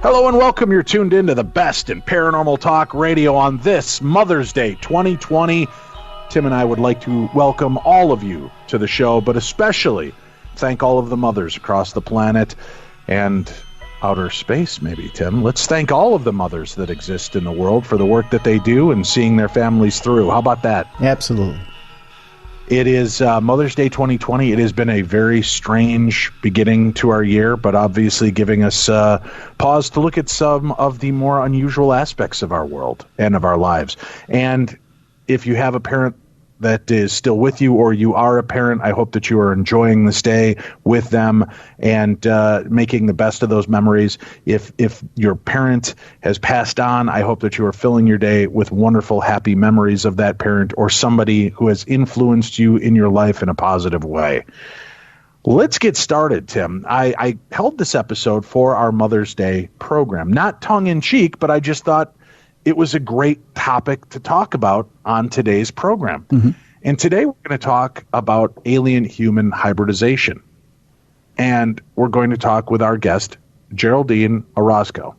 Hello and welcome. You're tuned in to the best in paranormal talk radio on this Mother's Day 2020. Tim and I would like to welcome all of you to the show, but especially thank all of the mothers across the planet and outer space, maybe, Tim. Let's thank all of the mothers that exist in the world for the work that they do and seeing their families through. How about that? Absolutely. It is Mother's Day 2020. It has been a very strange beginning to our year, but obviously giving us pause to look at some of the more unusual aspects of our world and of our lives. And if you have a parent that is still with you, or you are a parent, I hope that you are enjoying this day with them and making the best of those memories. If your parent has passed on, I hope that you are filling your day with wonderful, happy memories of that parent or somebody who has influenced you in your life in a positive way. Let's get started, Tim. I held this episode for our Mother's Day program, not tongue-in-cheek, but I just thought it was a great topic to talk about on today's program. Mm-hmm. And today we're going to talk about alien-human hybridization. And we're going to talk with our guest, Geraldine Orozco.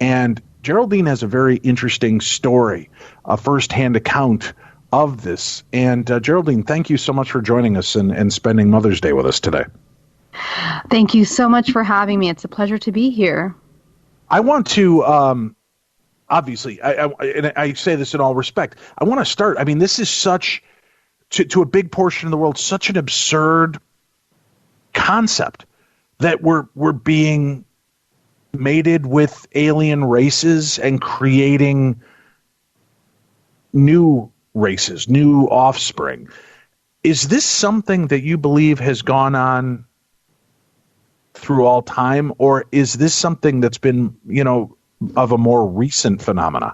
And Geraldine has a very interesting story, a firsthand account of this. And Geraldine, thank you so much for joining us and spending Mother's Day with us today. Thank you so much for having me. It's a pleasure to be here. I want to... Obviously, I say this in all respect. I want to start. I mean, this is such, to a big portion of the world, such an absurd concept that we're being mated with alien races and creating new races, new offspring. Is this something that you believe has gone on through all time, or is this something that's been, of a more recent phenomena?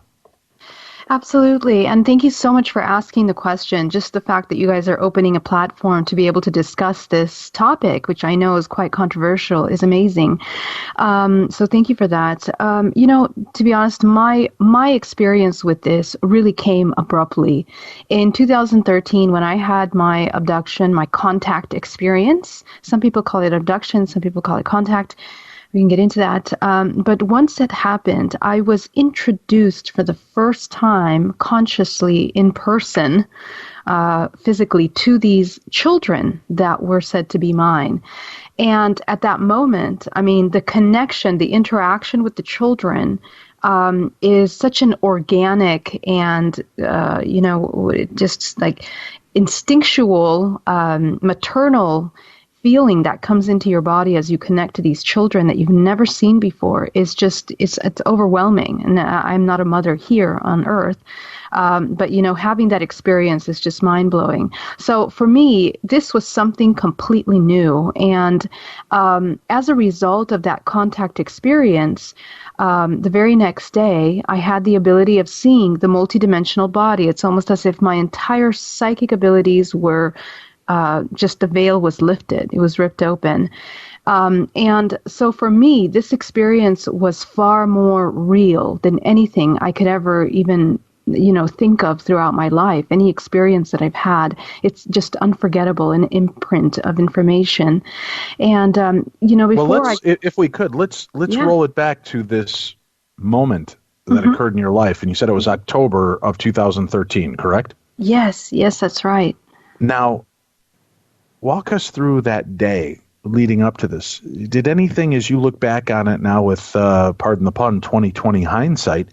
Absolutely. And thank you so much for asking the question. Just the fact that you guys are opening a platform to be able to discuss this topic, which I know is quite controversial, is amazing. So thank you for that. To be honest, my experience with this really came abruptly. In 2013, when I had my abduction, my contact experience, some people call it abduction, some people call it contact. We can get into that. But once it happened, I was introduced for the first time consciously in person, physically, to these children that were said to be mine. And at that moment, I mean, the connection, the interaction with the children is such an organic and, just like instinctual, maternal feeling that comes into your body as you connect to these children that you've never seen before is just, it's overwhelming. And I'm not a mother here on Earth, but, having that experience is just mind-blowing. So for me, this was something completely new. And as a result of that contact experience, the very next day, I had the ability of seeing the multidimensional body. It's almost as if my entire psychic abilities were just the veil was lifted. It was ripped open. And so for me, this experience was far more real than anything I could ever even, think of throughout my life. Any experience that I've had, it's just unforgettable, an imprint of information. And, before if we could, let's roll it back to this moment that occurred in your life. And you said it was October of 2013, correct? Yes, that's right. Now, walk us through that day leading up to this. Did anything, as you look back on it now with, pardon the pun, 2020 hindsight,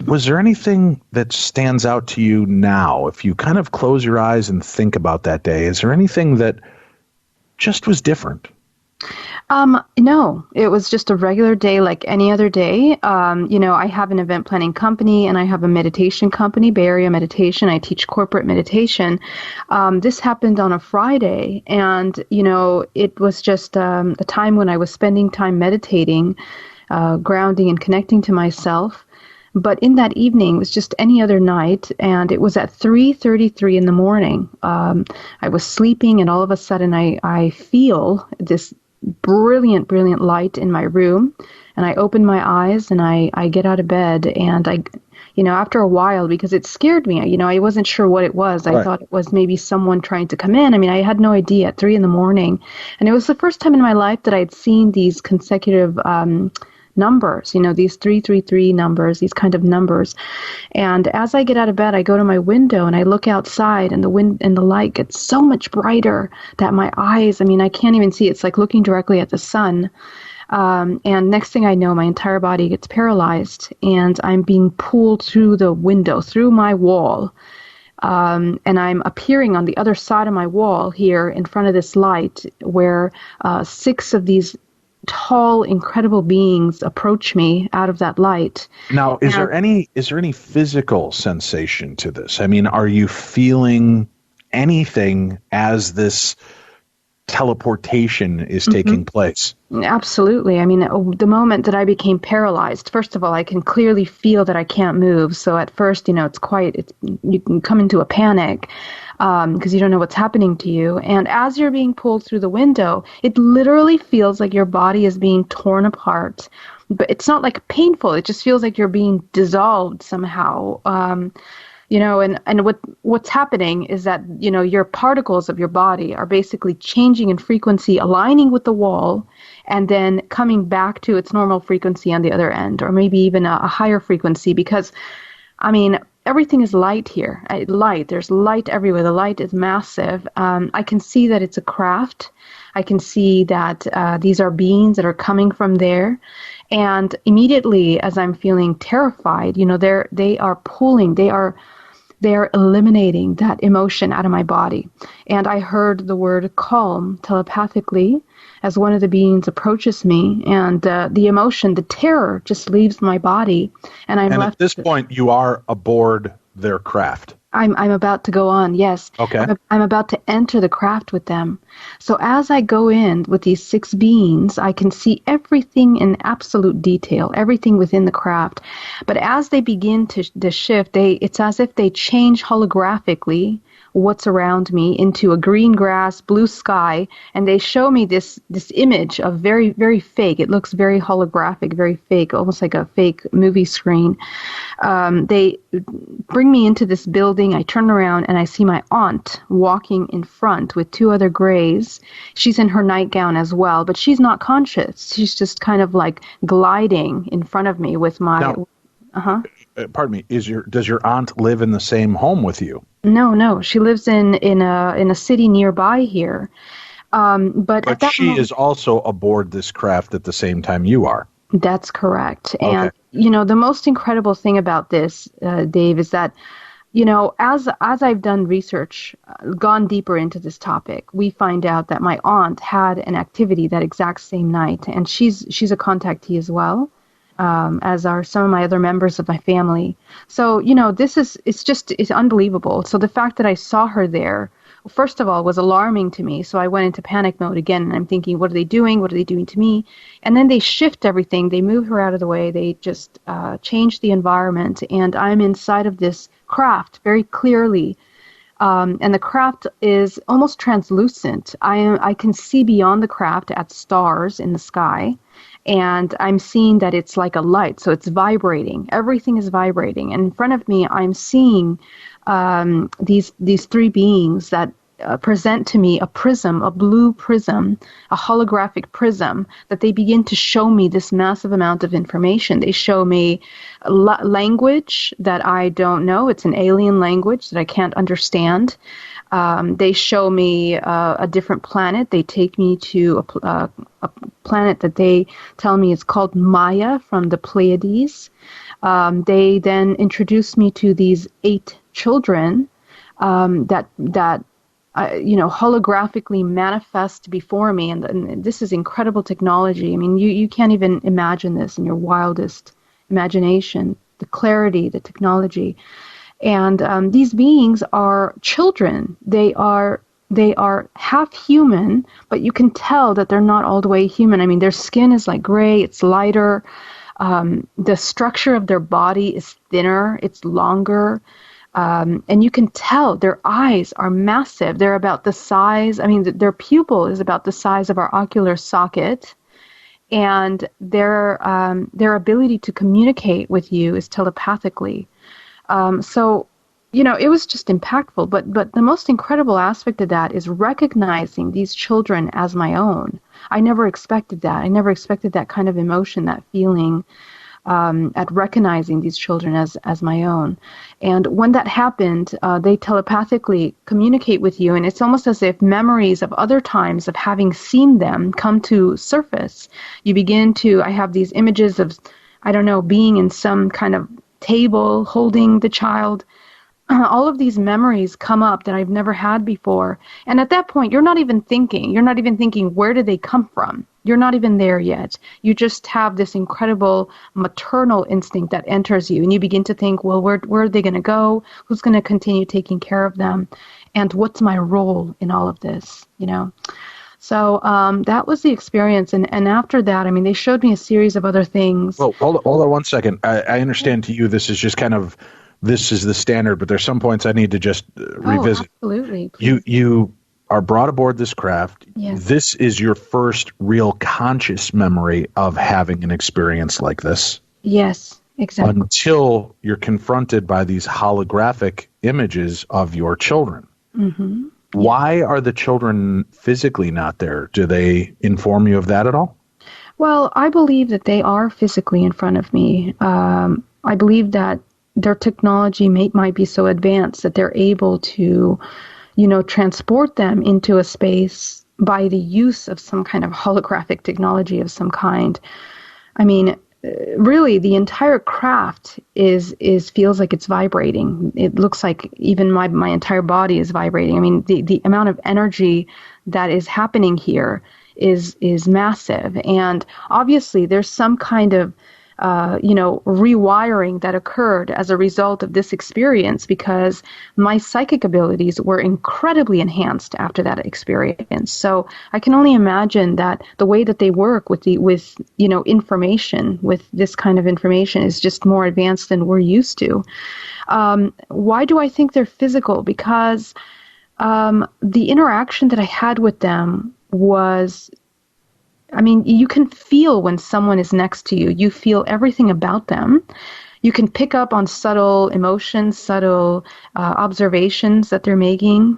was there anything that stands out to you now? If you kind of close your eyes and think about that day, is there anything that just was different? No, it was just a regular day like any other day. I have an event planning company and I have a meditation company, Bay Area Meditation. I teach corporate meditation. This happened on a Friday, and, it was just a time when I was spending time meditating, grounding and connecting to myself. But in that evening, it was just any other night, and it was at 3:33 in the morning. I was sleeping, and all of a sudden I feel this brilliant light in my room, and I open my eyes and I get out of bed, and after a while, because it scared me, I wasn't sure what it was. I thought it was maybe someone trying to come in. I mean, I had no idea at 3 in the morning. And it was the first time in my life that I'd seen these consecutive numbers, these 333 numbers, these kind of numbers. And as I get out of bed, I go to my window and I look outside, and the wind and the light gets so much brighter that my eyes, I can't even see. It's like looking directly at the sun. And next thing I know, my entire body gets paralyzed, and I'm being pulled through the window, through my wall. And I'm appearing on the other side of my wall here in front of this light, where 6 of these tall, incredible beings approach me out of that light. Now, is there any physical sensation to this? Are you feeling anything as this teleportation is taking place? Absolutely. The moment that I became paralyzed, first of all, I can clearly feel that I can't move. So at first, you can come into a panic because you don't know what's happening to you. And as you're being pulled through the window, it literally feels like your body is being torn apart. But it's not like painful. It just feels like you're being dissolved somehow. And what's happening is that, your particles of your body are basically changing in frequency, aligning with the wall, and then coming back to its normal frequency on the other end, or maybe even a higher frequency, because, everything is light here. There's light everywhere. The light is massive. I can see that it's a craft. I can see that these are beings that are coming from there. And immediately, as I'm feeling terrified, they are pulling, they are eliminating that emotion out of my body. And I heard the word calm telepathically as one of the beings approaches me, and the emotion, the terror, just leaves my body. And I'm left. At this point, you are aboard their craft. I'm about to go on, yes. Okay. I'm about to enter the craft with them. So as I go in with these 6 beings, I can see everything in absolute detail, everything within the craft. But as they begin to shift, it's as if they change holographically what's around me into a green grass, blue sky, and they show me this image of very, very fake. It looks very holographic, very fake, almost like a fake movie screen. They bring me into this building. I turn around and I see my aunt walking in front with 2 other grays. She's in her nightgown as well, but she's not conscious. She's just kind of like gliding in front of me with my... Now, pardon me, does your aunt live in the same home with you? No. She lives in a city nearby here. But she is also aboard this craft at the same time you are. That's correct. Okay. And, the most incredible thing about this, Dave, is that, as I've done research, gone deeper into this topic, we find out that my aunt had an activity that exact same night, and she's a contactee as well, as are some of my other members of my family. So, it's unbelievable. So the fact that I saw her there, first of all, was alarming to me. So I went into panic mode again, and I'm thinking, what are they doing? What are they doing to me? And then they shift everything. They move her out of the way. They just change the environment, and I'm inside of this craft very clearly. And the craft is almost translucent. I can see beyond the craft at stars in the sky, and I'm seeing that it's like a light, so it's vibrating. Everything is vibrating. And in front of me, I'm seeing these 3 beings that present to me a prism, a blue prism, a holographic prism, that they begin to show me this massive amount of information. They show me language that I don't know. It's an alien language that I can't understand. They show me a different planet. They take me to a planet that they tell me is called Maya from the Pleiades. They then introduce me to these 8 children that holographically manifest before me, and this is incredible technology. You can't even imagine this in your wildest imagination. The clarity, the technology, and these beings are children. They are half human, but you can tell that they're not all the way human. Their skin is like gray. It's lighter. The structure of their body is thinner. It's longer. And you can tell their eyes are massive. They're about the size, their pupil is about the size of our ocular socket. And their ability to communicate with you is telepathically. So, it was just impactful. But the most incredible aspect of that is recognizing these children as my own. I never expected that. I never expected that kind of emotion, that feeling, at recognizing these children as my own. And when that happened, they telepathically communicate with you, and it's almost as if memories of other times of having seen them come to surface. I have these images of, I don't know, being in some kind of table holding the child. All of these memories come up that I've never had before. And at that point, you're not even thinking, where did they come from? You're not even there yet. You just have this incredible maternal instinct that enters you, and you begin to think, well, where are they going to go? Who's going to continue taking care of them? And what's my role in all of this, So that was the experience. And after that, they showed me a series of other things. Well, hold on 1 second. I understand to you this is just this is the standard, but there's some points I need to just revisit. Absolutely. You are brought aboard this craft. Yes. This is your first real conscious memory of having an experience like this. Yes, exactly. Until you're confronted by these holographic images of your children. Mm-hmm. Why are the children physically not there? Do they inform you of that at all? Well, I believe that they are physically in front of me. I believe that their technology might be so advanced that they're able to, transport them into a space by the use of some kind of holographic technology of some kind. Really, the entire craft feels like it's vibrating. It looks like even my entire body is vibrating. The amount of energy that is happening here is massive, and obviously there's some kind of rewiring that occurred as a result of this experience, because my psychic abilities were incredibly enhanced after that experience. So I can only imagine that the way that they work with information, with this kind of information, is just more advanced than we're used to. Why do I think they're physical? Because the interaction that I had with them was, you can feel when someone is next to you. You feel everything about them. You can pick up on subtle emotions, subtle observations that they're making.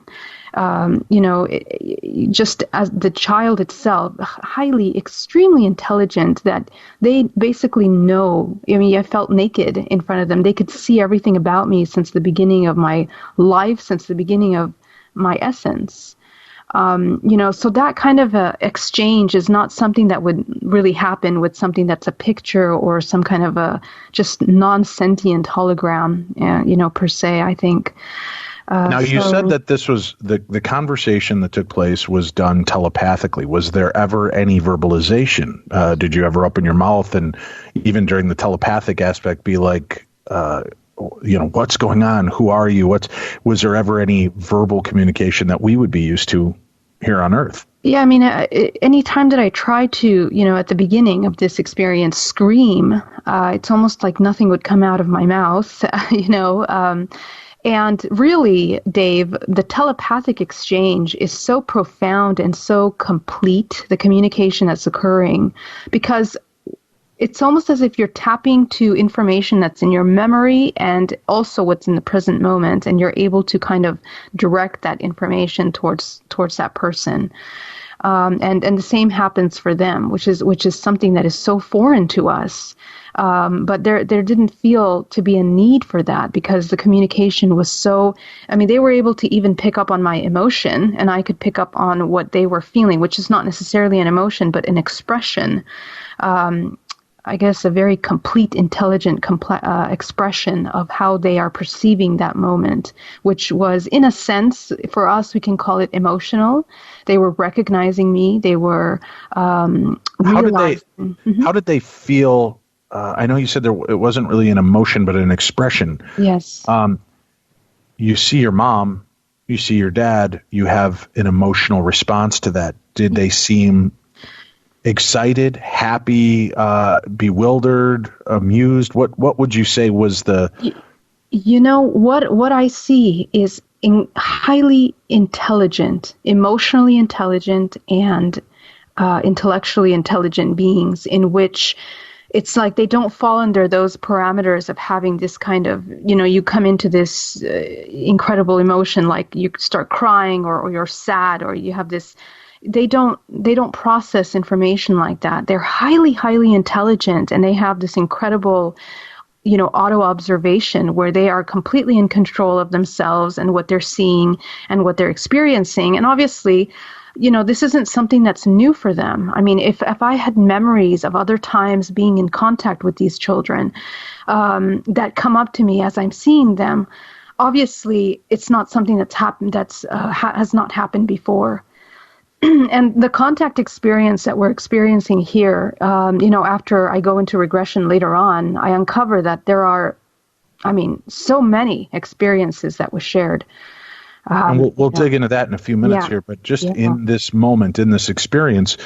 Just as the child itself, highly, extremely intelligent, that they basically know. I felt naked in front of them. They could see everything about me since the beginning of my life, since the beginning of my essence. So that kind of exchange is not something that would really happen with something that's a picture or some kind of a just non-sentient hologram, per se, I think. Now, you said that this was the conversation that took place was done telepathically. Was there ever any verbalization? Did you ever open your mouth and even during the telepathic aspect be like, what's going on? Who are you? Was there ever any verbal communication that we would be used to here on Earth? Yeah, any time that I try to, at the beginning of this experience, scream, it's almost like nothing would come out of my mouth, And really, Dave, the telepathic exchange is so profound and so complete, the communication that's occurring, because it's almost as if you're tapping to information that's in your memory and also what's in the present moment, and you're able to kind of direct that information towards that person. And the same happens for them, which is something that is so foreign to us. But there didn't feel to be a need for that, because the communication was so, they were able to even pick up on my emotion, and I could pick up on what they were feeling, which is not necessarily an emotion, but an expression. I guess a very complete, intelligent expression of how they are perceiving that moment, which was, in a sense, for us, we can call it emotional. They were recognizing me. They were realizing. How did they feel? I know you said it wasn't really an emotion, but an expression. Yes. You see your mom, you see your dad, you have an emotional response to that. Did they seem excited, happy, bewildered, amused? What would you say was the... What I see is highly intelligent, emotionally intelligent, and intellectually intelligent beings, in which it's like they don't fall under those parameters of having this kind of, you come into this incredible emotion, like you start crying or you're sad or you have this. They don't process information like that. They're highly, highly intelligent, and they have this incredible, auto observation where they are completely in control of themselves and what they're seeing and what they're experiencing. And obviously, this isn't something that's new for them. I mean, if I had memories of other times being in contact with these children that come up to me as I'm seeing them, obviously it's not something that's happened, has not happened before. And the contact experience that we're experiencing here, after I go into regression later on, I uncover that there are, so many experiences that were shared. And we'll dig into that in a few minutes here, but just in this moment, in this experience,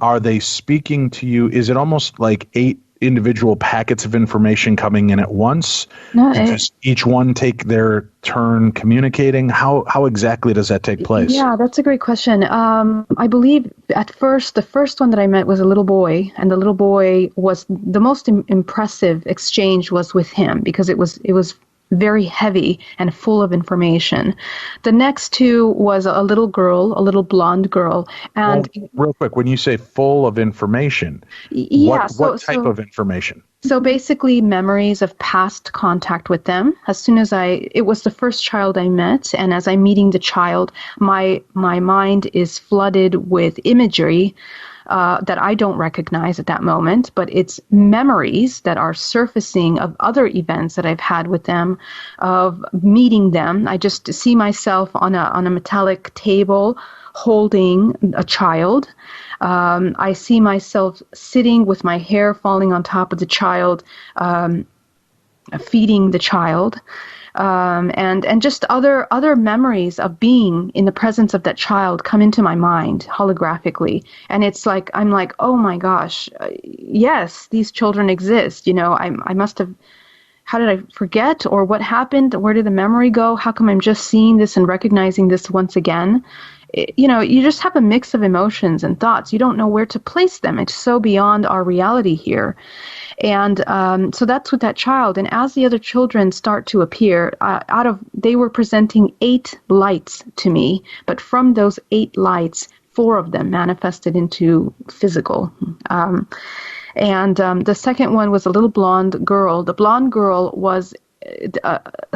are they speaking to you? Is it almost like 8 individual packets of information coming in at once? No, does each one take their turn communicating? How exactly does that take place? Yeah, that's a great question. I believe at first, the first one that I met was a little boy, and the little boy was the most impressive exchange was with him because it was very heavy and full of information. The next 2 was a little girl, a little blonde girl. And real quick, when you say full of information, what type of information? So basically memories of past contact with them. As soon as it was the first child I met, and as I'm meeting the child, my mind is flooded with imagery that I don't recognize at that moment, but it's memories that are surfacing of other events that I've had with them, of meeting them. I just see myself on a metallic table holding a child. I see myself sitting with my hair falling on top of the child, feeding the child. And just other memories of being in the presence of that child come into my mind holographically. And it's like, I'm like, oh my gosh, yes, these children exist. I must have, how did I forget, or what happened? Where did the memory go? How come I'm just seeing this and recognizing this once again? You just have a mix of emotions and thoughts. You don't know where to place them. It's so beyond our reality here. And so that's with that child. And as the other children start to appear, they were presenting 8 lights to me, but from those 8 lights, 4 of them manifested into physical. And the second one was a little blonde girl. The blonde girl was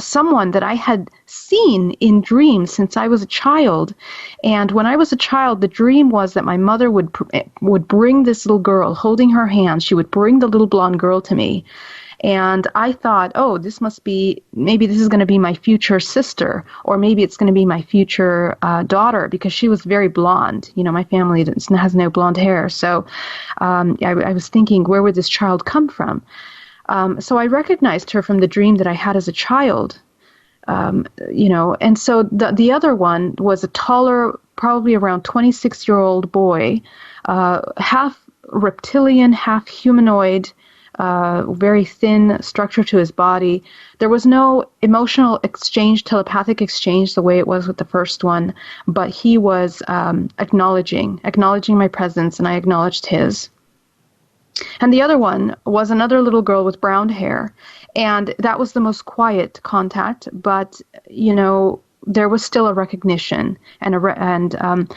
someone that I had seen in dreams since I was a child. And when I was a child, the dream was that my mother would bring this little girl, holding her hand. She would bring the little blonde girl to me. And I thought, oh, maybe this is going to be my future sister, or maybe it's going to be my future daughter, because she was very blonde. My family has no blonde hair. So I was thinking, where would this child come from? So I recognized her from the dream that I had as a child, and so the other one was a taller, probably around 26-year-old boy, half reptilian, half humanoid, very thin structure to his body. There was no emotional exchange, telepathic exchange the way it was with the first one, but he was acknowledging my presence, and I acknowledged his. And the other one was another little girl with brown hair, and that was the most quiet contact, but, there was still a recognition and an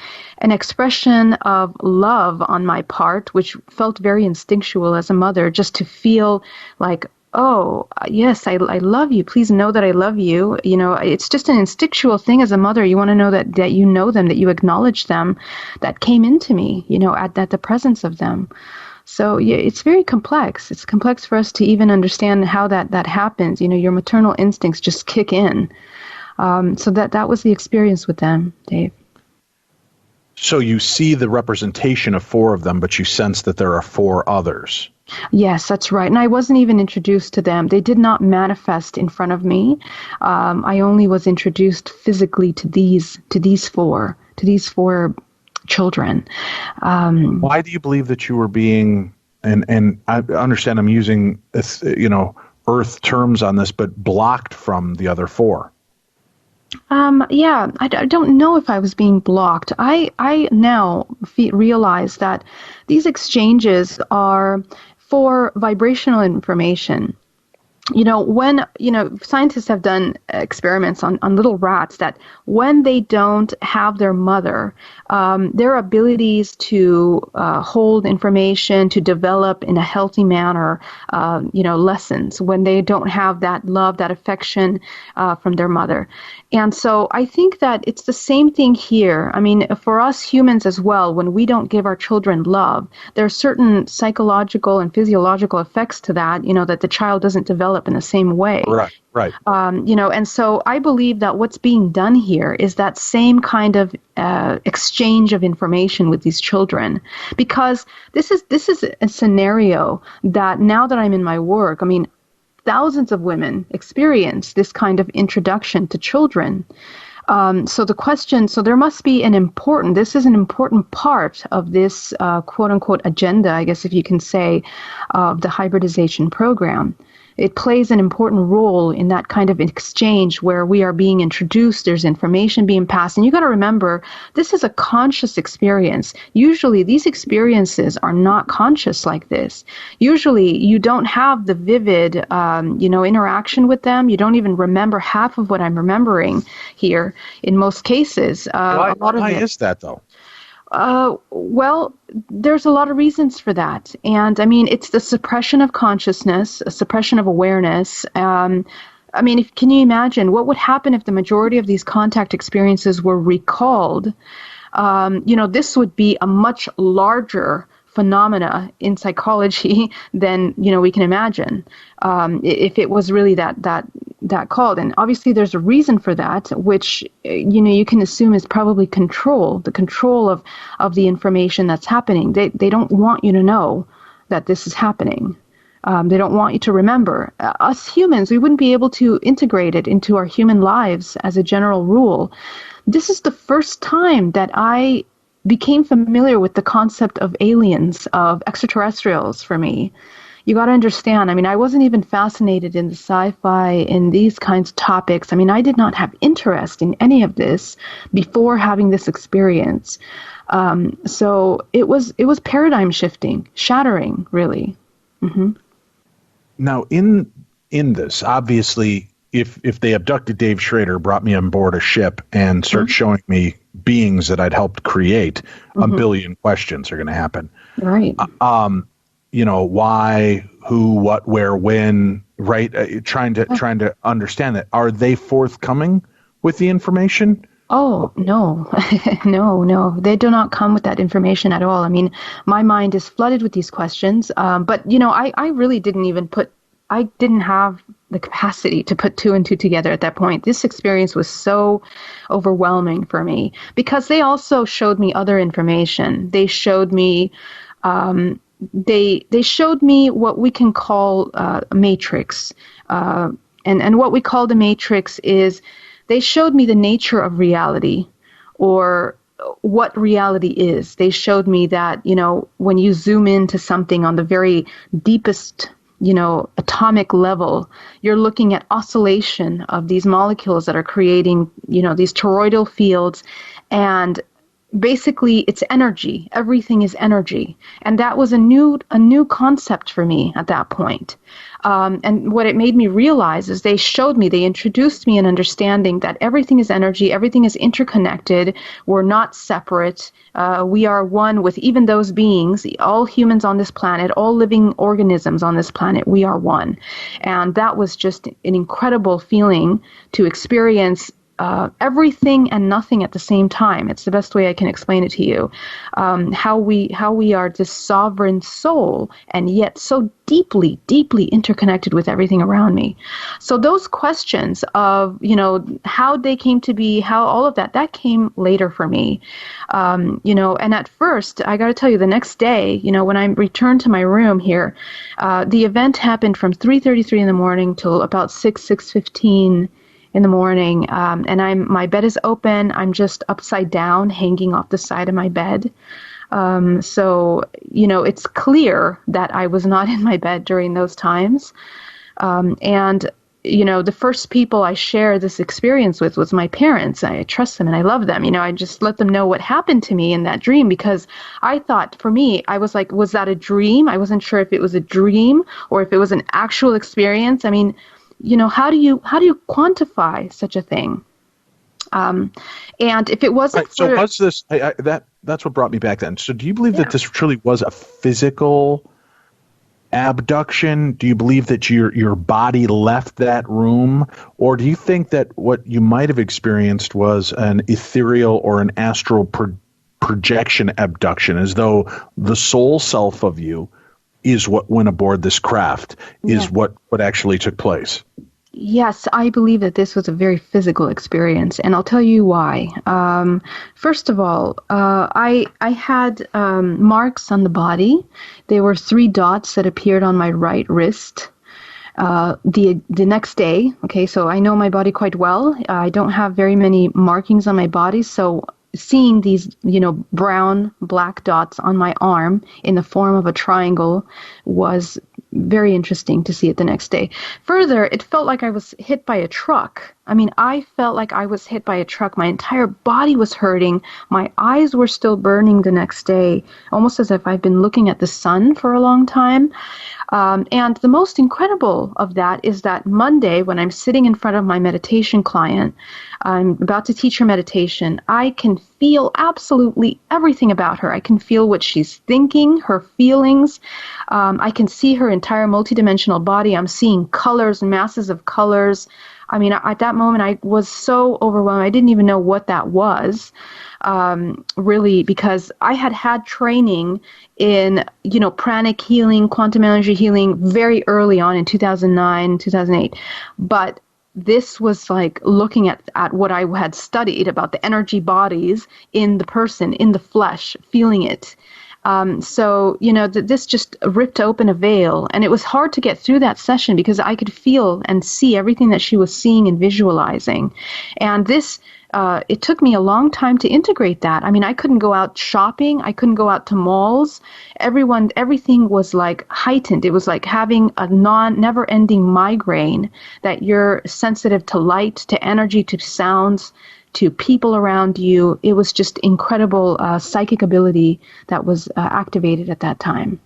expression of love on my part, which felt very instinctual as a mother, just to feel like, oh, yes, I love you. Please know that I love you. It's just an instinctual thing as a mother. You want to know that you know them, that you acknowledge them. That came into me, at the presence of them. So yeah, it's very complex. It's complex for us to even understand how that happens. Your maternal instincts just kick in. So that was the experience with them, Dave. So you see the representation of 4 of them, but you sense that there are 4 others. Yes, that's right. And I wasn't even introduced to them. They did not manifest in front of me. I only was introduced physically to these 4 children. Why do you believe that you were being, and I understand I'm using Earth terms on this, but blocked from the other 4? I don't know if I was being blocked. I now realize that these exchanges are for vibrational information, when, scientists have done experiments on little rats that when they don't have their mother, their abilities to hold information, to develop in a healthy manner, lessens when they don't have that love, that affection from their mother. And so I think that it's the same thing here. I mean, for us humans as well, when we don't give our children love, there are certain psychological and physiological effects to that, that the child doesn't develop in the same way. Right. And so I believe that what's being done here is that same kind of exchange of information with these children, because this is a scenario that now that I'm in my work, I mean, thousands of women experience this kind of introduction to children. So there must be this is an important part of this quote unquote agenda, I guess if you can say, of the hybridization program. It plays an important role in that kind of exchange where we are being introduced, there's information being passed. And you got to remember, this is a conscious experience. Usually these experiences are not conscious like this. Usually you don't have the vivid, interaction with them. You don't even remember half of what I'm remembering here in most cases. Why is that though? Well, there's a lot of reasons for that. And I mean, it's the suppression of consciousness, a suppression of awareness. Can you imagine what would happen if the majority of these contact experiences were recalled? This would be a much larger phenomena in psychology than, we can imagine, if it was really that called. And obviously there's a reason for that, which, you can assume is probably the control of the information that's happening. They don't want you to know that this is happening. They don't want you to remember. Us humans, we wouldn't be able to integrate it into our human lives as a general rule. This is the first time that I became familiar with the concept of aliens, of extraterrestrials for me. You got to understand, I wasn't even fascinated in the sci-fi, in these kinds of topics. I did not have interest in any of this before having this experience. So it was paradigm shifting, shattering, really. Mm-hmm. Now, in this, obviously, if they abducted Dave Schrader, brought me on board a ship, and start showing me beings that I'd helped create, a billion questions are going to happen. Right. Why, who, what, where, when, right? Trying to understand that. Are they forthcoming with the information? Oh, no, no. They do not come with that information at all. My mind is flooded with these questions. But, I really I didn't have the capacity to put two and two together at that point. This experience was so overwhelming for me because they also showed me other information. They showed me, they showed me what we can call a matrix. And what we call the matrix is they showed me the nature of reality, or what reality is. They showed me that, when you zoom into something on the very deepest, atomic level, you're looking at oscillation of these molecules that are creating, these toroidal fields. And basically it's energy. Everything is energy. And that was a new concept for me at that point. And what it made me realize is they introduced me an understanding that everything is energy, everything is interconnected, we're not separate, we are one with even those beings, all humans on this planet, all living organisms on this planet, we are one. And that was just an incredible feeling to experience everything and nothing at the same time. It's the best way I can explain it to you. How we are this sovereign soul and yet so deeply, deeply interconnected with everything around me. So those questions of, how they came to be, how all of that came later for me. And at first, I got to tell you, the next day, when I returned to my room here, the event happened from 3:33 in the morning till about 6:15 in the morning, and my bed is open. I'm just upside down, hanging off the side of my bed. So it's clear that I was not in my bed during those times. And the first people I shared this experience with was my parents. I trust them and I love them. I just let them know what happened to me in that dream, because I thought, for me, I was like, was that a dream? I wasn't sure if it was a dream or if it was an actual experience. I mean, how do you quantify such a thing? And if it wasn't right, so what's this? That's what brought me back then. So do you believe that this truly was a physical abduction? Do you believe that your body left that room, or do you think that what you might have experienced was an ethereal or an astral projection abduction, as though the soul self of you is what went aboard this craft, is what actually took place? Yes, I believe that this was a very physical experience, and I'll tell you why. First of all, I had marks on the body. There were 3 dots that appeared on my right wrist. The next day, okay, so I know my body quite well. I don't have very many markings on my body, so seeing these, brown, black dots on my arm in the form of a triangle was very interesting to see it the next day. Further, it felt like I was hit by a truck. I mean, I felt like I was hit by a truck. My entire body was hurting. My eyes were still burning the next day, almost as if I've been looking at the sun for a long time. And the most incredible of that is that Monday, when I'm sitting in front of my meditation client, I'm about to teach her meditation, I can feel absolutely everything about her. I can feel what she's thinking, her feelings. I can see her entire multidimensional body. I'm seeing colors, masses of colors. I mean, at that moment, I was so overwhelmed. I didn't even know what that was, really, because I had training in, pranic healing, quantum energy healing very early on in 2009, 2008. But this was like looking at what I had studied about the energy bodies in the person, in the flesh, feeling it. So, this just ripped open a veil, and it was hard to get through that session because I could feel and see everything that she was seeing and visualizing. And this, it took me a long time to integrate that. I mean, I couldn't go out shopping. I couldn't go out to malls. Everything was like heightened. It was like having a never-ending migraine, that you're sensitive to light, to energy, to sounds, to people around you. It was just incredible psychic ability that was activated at that time.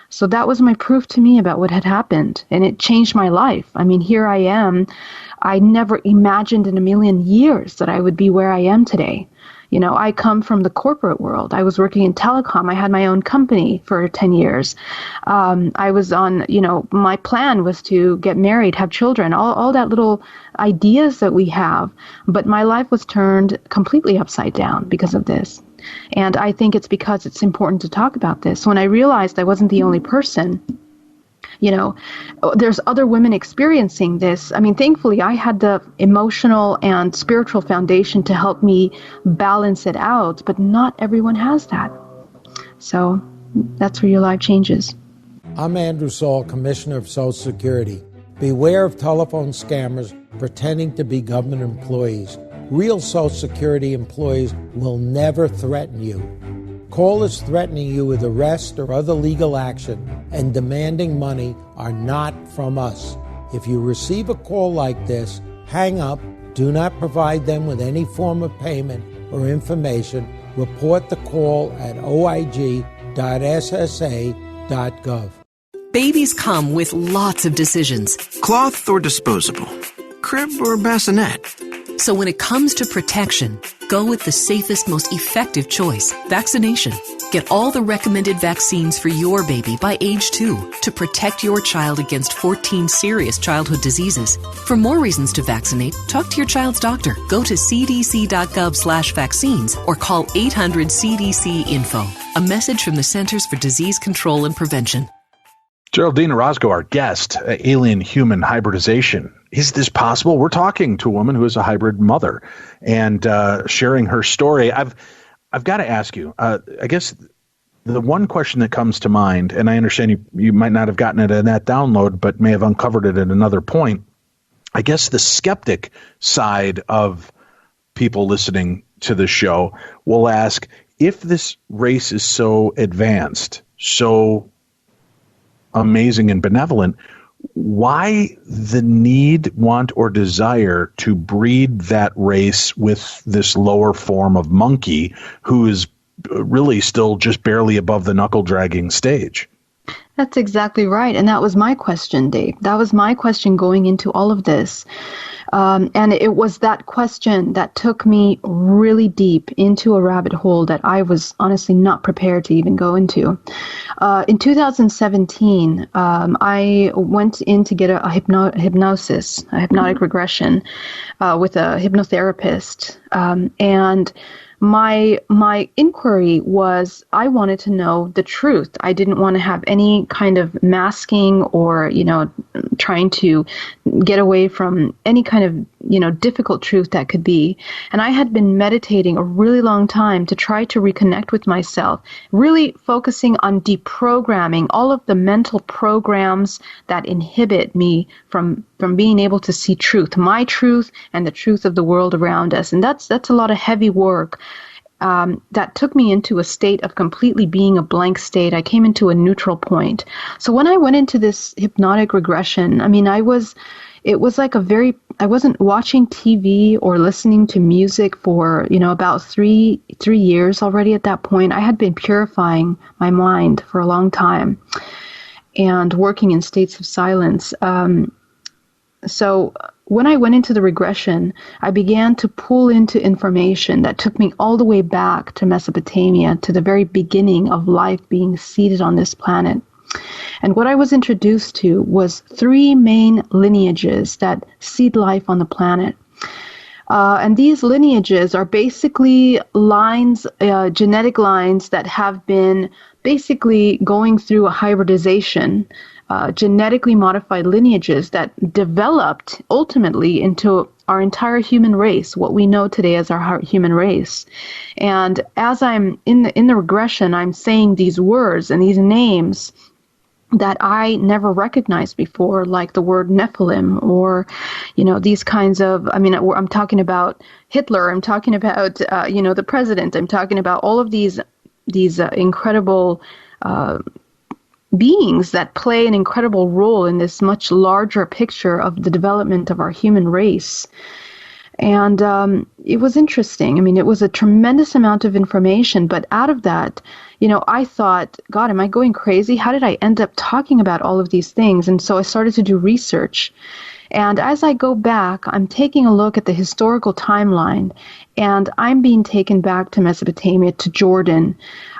So that was my proof to me about what had happened, and it changed my life. I mean, here I am. I never imagined in a million years that I would be where I am today. I come from the corporate world. I was working in telecom. I had my own company for 10 years. I was on, my plan was to get married, have children, all that little ideas that we have. But my life was turned completely upside down because of this. And I think it's because it's important to talk about this. When I realized I wasn't the only person, there's other women experiencing this. I mean, thankfully, I had the emotional and spiritual foundation to help me balance it out, but not everyone has that. So that's where your life changes. I'm Andrew Saul, Commissioner of Social Security. Beware of telephone scammers pretending to be government employees. Real Social Security employees will never threaten you. Callers threatening you with arrest or other legal action and demanding money are not from us. If you receive a call like this, hang up, do not provide them with any form of payment or information. Report the call at oig.ssa.gov. Babies come with lots of decisions. Cloth or disposable? Crib or bassinet? So when it comes to protection, go with the safest, most effective choice, vaccination. Get all the recommended vaccines for your baby by age 2 to protect your child against 14 serious childhood diseases. For more reasons to vaccinate, talk to your child's doctor. Go to cdc.gov/vaccines or call 800-CDC-INFO. A message from the Centers for Disease Control and Prevention. Geraldine Orozco, our guest, alien human hybridization. Is this possible? We're talking to a woman who is a hybrid mother and sharing her story. I've got to ask you, I guess the one question that comes to mind, and I understand you might not have gotten it in that download, but may have uncovered it at another point. I guess the skeptic side of people listening to the show will ask, if this race is so advanced, so amazing and benevolent, why the need, want, or desire to breed that race with this lower form of monkey who is really still just barely above the knuckle-dragging stage? That's exactly right. And that was my question, Dave. That was my question going into all of this. And it was that question that took me really deep into a rabbit hole that I was honestly not prepared to even go into. In 2017, I went in to get a hypnosis, a hypnotic regression with a hypnotherapist. And my inquiry was, I wanted to know the truth. I didn't want to have any kind of masking or, trying to get away from any kind of, difficult truth that could be. And I had been meditating a really long time to try to reconnect with myself, really focusing on deprogramming all of the mental programs that inhibit me from being able to see truth, my truth and the truth of the world around us. And that's a lot of heavy work. That took me into a state of completely being a blank state. I came into a neutral point. So when I went into this hypnotic regression, it was like I wasn't watching TV or listening to music for, about three years already at that point. I had been purifying my mind for a long time and working in states of silence. So when I went into the regression, I began to pull into information that took me all the way back to Mesopotamia, to the very beginning of life being seeded on this planet. And what I was introduced to was 3 main lineages that seed life on the planet. And these lineages are basically lines, genetic lines that have been basically going through a hybridization, genetically modified lineages that developed ultimately into our entire human race, what we know today as our human race. And as I'm in the regression, I'm saying these words and these names that I never recognized before, like the word Nephilim, or, these kinds of, I'm talking about Hitler, I'm talking about, the president, I'm talking about all of these incredible beings that play an incredible role in this much larger picture of the development of our human race. And it was interesting. It was a tremendous amount of information, but out of that, I thought, God, am I going crazy? How did I end up talking about all of these things? And so I started to do research. And as I go back, I'm taking a look at the historical timeline, and I'm being taken back to Mesopotamia, to Jordan,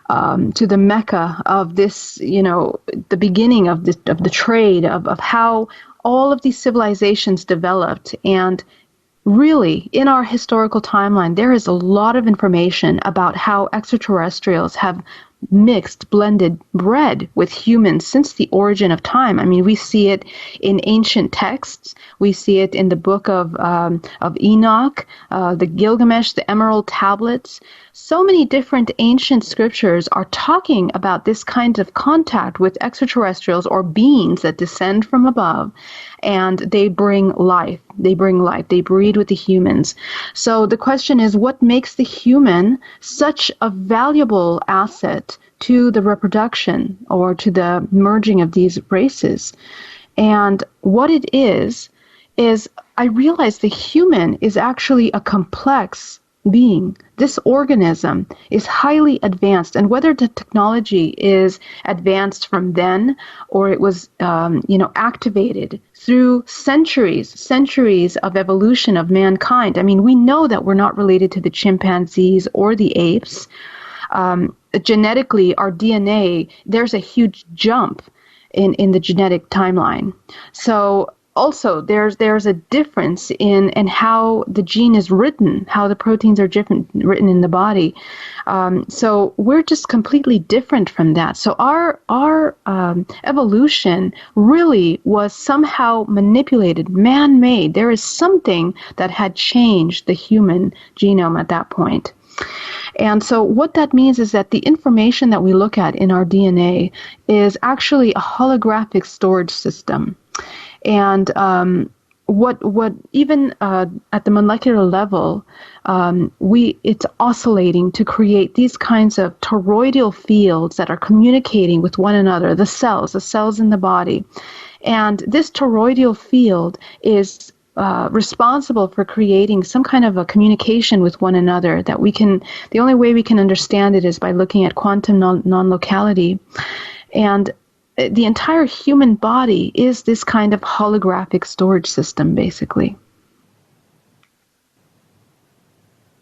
to the Mecca of this, the beginning of the trade, of how all of these civilizations developed. And really, in our historical timeline, there is a lot of information about how extraterrestrials have blended bread with humans since the origin of time. We see it in ancient texts. We see it in the book of Enoch, the Gilgamesh, the Emerald Tablets. So many different ancient scriptures are talking about this kind of contact with extraterrestrials or beings that descend from above, and they bring life. They breed with the humans. So the question is, what makes the human such a valuable asset to the reproduction or to the merging of these races? And what it is I realize the human is actually a complex being. This organism is highly advanced, and whether the technology is advanced from then or it was, activated through centuries of evolution of mankind. We know that we're not related to the chimpanzees or the apes. Genetically, our DNA, there's a huge jump in the genetic timeline. So also, there's a difference in how the gene is written, how the proteins are written in the body. So we're just completely different from that. So our evolution really was somehow manipulated, man-made. There is something that had changed the human genome at that point. And so what that means is that the information that we look at in our DNA is actually a holographic storage system. And what even at the molecular level, it's oscillating to create these kinds of toroidal fields that are communicating with one another, the cells in the body. And this toroidal field is responsible for creating some kind of a communication with one another that we can, the only way we can understand it is by looking at quantum non-locality. And the entire human body is this kind of holographic storage system, basically.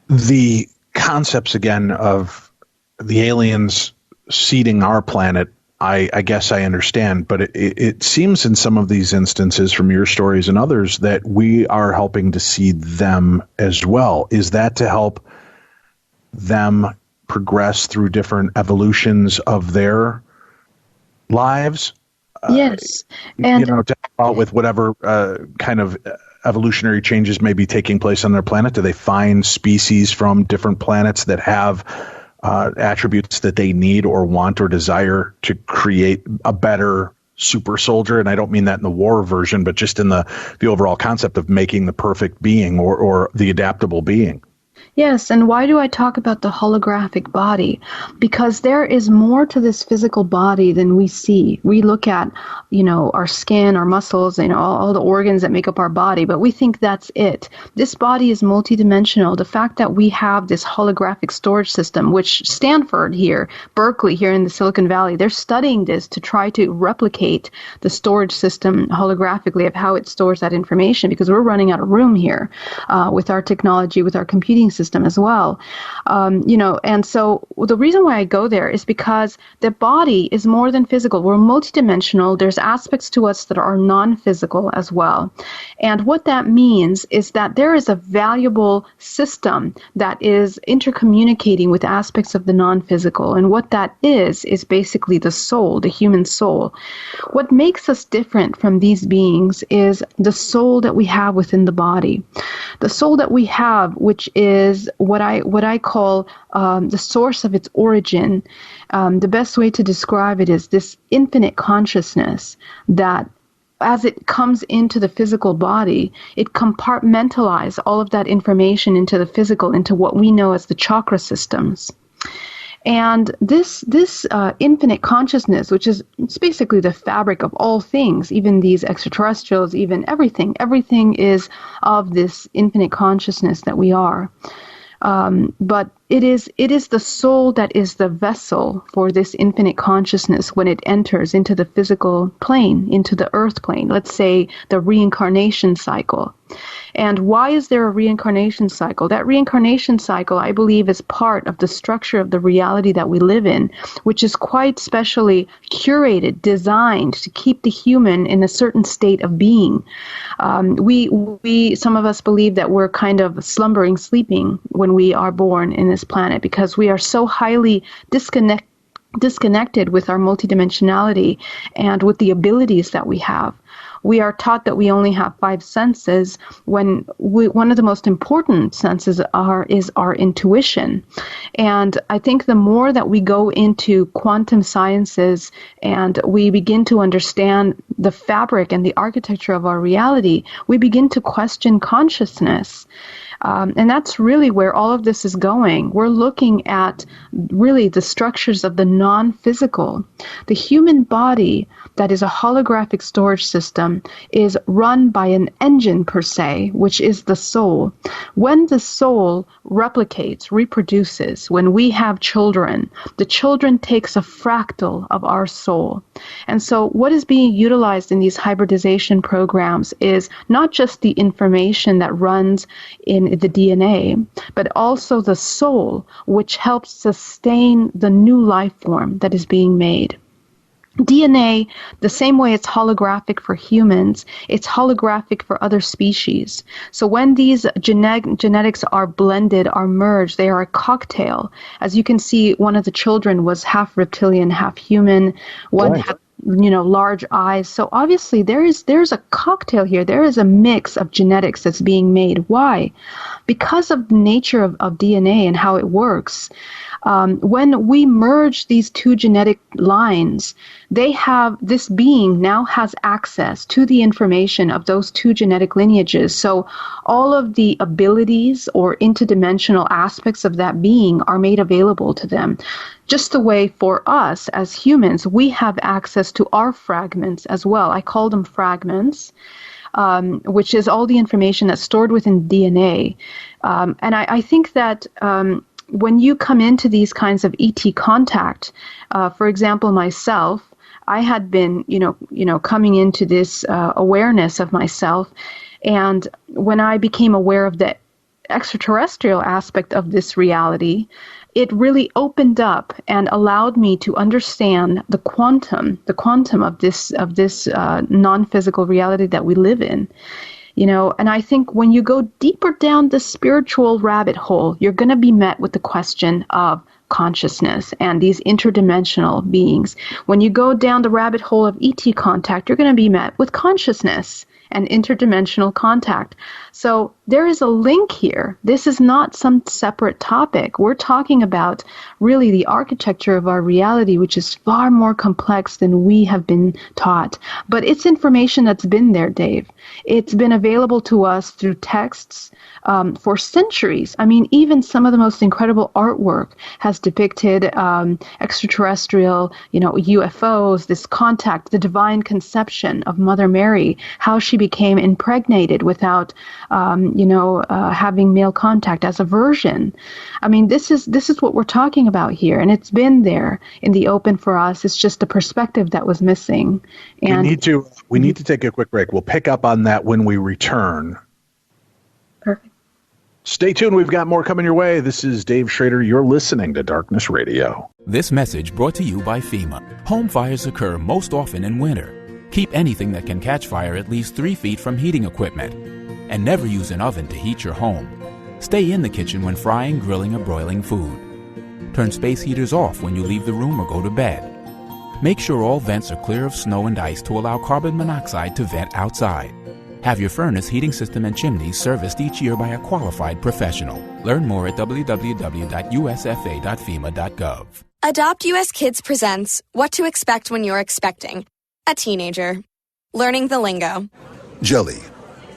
The concepts, again, of the aliens seeding our planet, I guess I understand, but it seems in some of these instances from your stories and others that we are helping to seed them as well. Is that to help them progress through different evolutions of their lives? Yes. And to help out with whatever kind of evolutionary changes may be taking place on their planet? Do they find species from different planets that have attributes that they need or want or desire to create a better super soldier? And I don't mean that in the war version, but just in the overall concept of making the perfect being or the adaptable being. Yes, and why do I talk about the holographic body? Because there is more to this physical body than we see. We look at, our skin, our muscles, all the organs that make up our body, but we think that's it. This body is multidimensional. The fact that we have this holographic storage system, which Stanford here, Berkeley here in the Silicon Valley, they're studying this to try to replicate the storage system holographically of how it stores that information, because we're running out of room here with our technology, with our computing system as well. And so the reason why I go there is because the body is more than physical. We're multidimensional. There's aspects to us that are non-physical as well. And what that means is that there is a valuable system that is intercommunicating with aspects of the non-physical. And what that is basically the soul, the human soul. What makes us different from these beings is the soul that we have within the body. The soul that we have, which is what I call the source of its origin. The best way to describe it is this infinite consciousness that, as it comes into the physical body, it compartmentalizes all of that information into the physical, into what we know as the chakra systems. And this infinite consciousness, which is it's basically the fabric of all things, even these extraterrestrials, even everything is of this infinite consciousness that we are. But it is the soul that is the vessel for this infinite consciousness when it enters into the physical plane, into the earth plane, let's say the reincarnation cycle. And why is there a reincarnation cycle? That reincarnation cycle, I believe, is part of the structure of the reality that we live in, which is quite specially curated, designed to keep the human in a certain state of being. We some of us believe that we're kind of slumbering, sleeping when we are born in this planet, because we are so highly disconnected with our multidimensionality and with the abilities that we have. We are taught that we only have 5 senses, when one of the most important senses is our intuition. And I think the more that we go into quantum sciences and we begin to understand the fabric and the architecture of our reality, we begin to question consciousness. And that's really where all of this is going. We're looking at really the structures of the non-physical. The human body, that is a holographic storage system, is run by an engine per se, which is the soul. When the soul replicates, reproduces, when we have children, the children takes a fractal of our soul. And so what is being utilized in these hybridization programs is not just the information that runs in the DNA, but also the soul, which helps sustain the new life form that is being made. DNA, the same way it's holographic for humans, it's holographic for other species. So when these genetics are blended, are merged, they are a cocktail. As you can see, one of the children was half reptilian, half human, one had large eyes. So obviously there's a cocktail here. There is a mix of genetics that's being made. Why? Because of the nature of DNA and how it works. When we merge these two genetic lines, this being now has access to the information of those two genetic lineages. So all of the abilities or interdimensional aspects of that being are made available to them. Just the way for us as humans, we have access to our fragments as well. I call them fragments, which is all the information that's stored within DNA. And I think that when you come into these kinds of ET contact, for example, myself, I had been, coming into this awareness of myself. And when I became aware of the extraterrestrial aspect of this reality, it really opened up and allowed me to understand the quantum of this non-physical reality that we live in. And I think when you go deeper down the spiritual rabbit hole, you're going to be met with the question of consciousness and these interdimensional beings. When you go down the rabbit hole of ET contact, you're going to be met with consciousness and interdimensional contact. So there is a link here. This is not some separate topic. We're talking about really the architecture of our reality, which is far more complex than we have been taught. But it's information that's been there, Dave. It's been available to us through texts for centuries. I mean, even some of the most incredible artwork has depicted extraterrestrial, UFOs, this contact, the divine conception of Mother Mary, how she became impregnated without, having male contact as a virgin. I mean, this is what we're talking about here, and it's been there in the open for us. It's just a perspective that was missing. And we need to take a quick break. We'll pick up on that when we return. Perfect. Stay tuned. We've got more coming your way. This is Dave Schrader. You're listening to Darkness Radio. This message brought to you by FEMA. Home fires occur most often in winter. Keep anything that can catch fire at least 3 feet from heating equipment. And never use an oven to heat your home. Stay in the kitchen when frying, grilling, or broiling food. Turn space heaters off when you leave the room or go to bed. Make sure all vents are clear of snow and ice to allow carbon monoxide to vent outside. Have your furnace, heating system, and chimneys serviced each year by a qualified professional. Learn more at www.usfa.fema.gov. Adopt US Kids presents What to Expect When You're Expecting a Teenager. Learning the lingo. Jelly.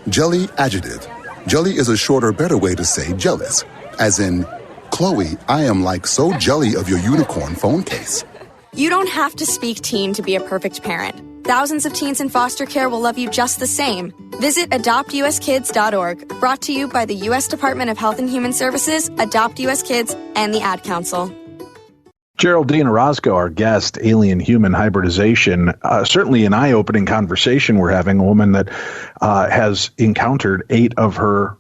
Jelly adjective. Jelly is a shorter, better way to say jealous. As in, Chloe, I am like so jelly of your unicorn phone case. You don't have to speak teen to be a perfect parent. Thousands of teens in foster care will love you just the same. Visit adoptuskids.org, brought to you by the U.S. Department of Health and Human Services, Adopt US Kids, and the Ad Council. Geraldine Orozco, our guest, Alien Human Hybridization. Certainly an eye-opening conversation we're having. A woman that has encountered 8 of her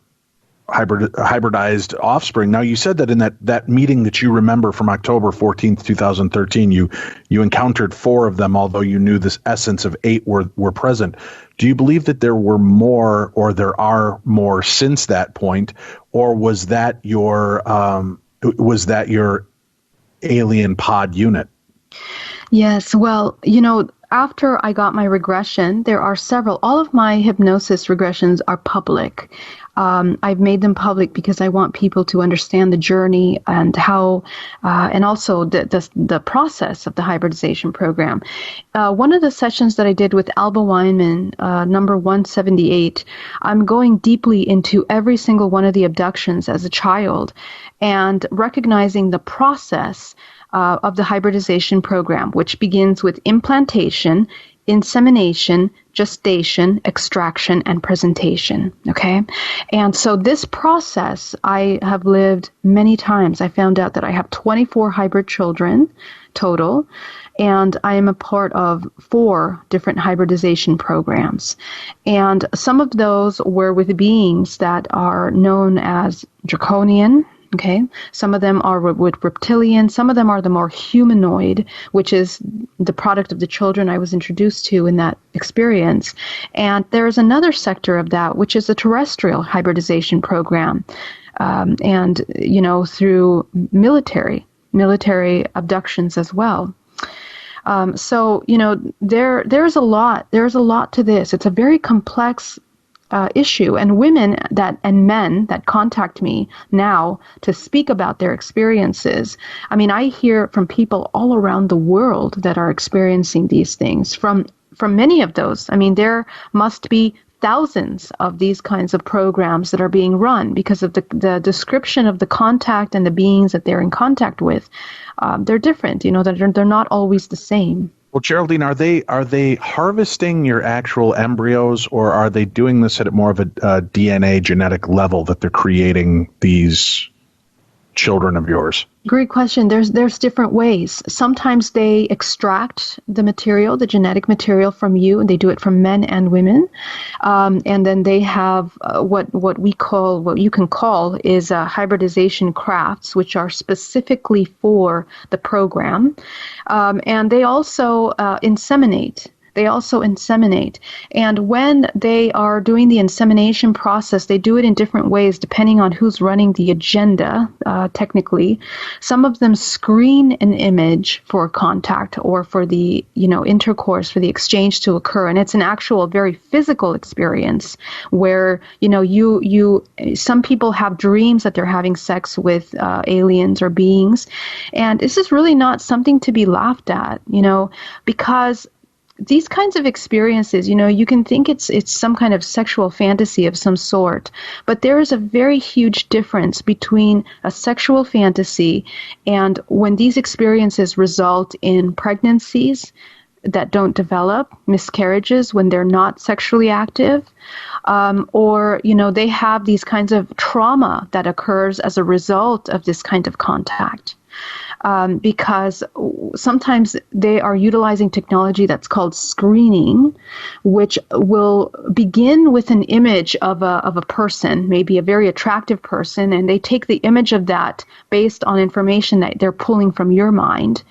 hybridized offspring. Now, you said that in that meeting that you remember from October 14th, 2013, you encountered 4 of them, although you knew this essence of 8 were present. Do you believe that there were more, or there are more since that point, or was that your alien pod unit? Yes, well, after I got my regression, there are several. All of my hypnosis regressions are public. I've made them public because I want people to understand the journey and how, and also the process of the hybridization program. One of the sessions that I did with Alba Weinman, number 178, I'm going deeply into every single one of the abductions as a child and recognizing the process of the hybridization program, which begins with implantation, insemination, gestation, extraction, and presentation. Okay? And so this process I have lived many times. I found out that I have 24 hybrid children total, and I am a part of 4 different hybridization programs. And some of those were with beings that are known as draconian. Okay, some of them are with reptilian, some of them are the more humanoid, which is the product of the children I was introduced to in that experience. And there's another sector of that, which is the terrestrial hybridization program. And, through military abductions as well. So, there's a lot to this. It's a very complex issue. And women and men that contact me now to speak about their experiences. I mean, I hear from people all around the world that are experiencing these things. From many of those, I mean, there must be thousands of these kinds of programs that are being run because of the description of the contact and the beings that they're in contact with. They're different, they're not always the same. Well, Geraldine, are they harvesting your actual embryos, or are they doing this at more of a DNA genetic level that they're creating these children of yours? Great question. There's different ways. Sometimes they extract the material, the genetic material from you, and they do it from men and women. And then they have what you can call is hybridization crafts, which are specifically for the program. And they also inseminate. And when they are doing the insemination process, they do it in different ways depending on who's running the agenda, technically. Some of them screen an image for contact or for the, intercourse, for the exchange to occur. And it's an actual very physical experience where, some people have dreams that they're having sex with aliens or beings. And this is really not something to be laughed at, because these kinds of experiences, you can think it's some kind of sexual fantasy of some sort, but there is a very huge difference between a sexual fantasy and when these experiences result in pregnancies that don't develop, miscarriages when they're not sexually active, or, they have these kinds of trauma that occurs as a result of this kind of contact. Because sometimes they are utilizing technology that's called screening, which will begin with an image of a person, maybe a very attractive person, and they take the image of that based on information that they're pulling from your mind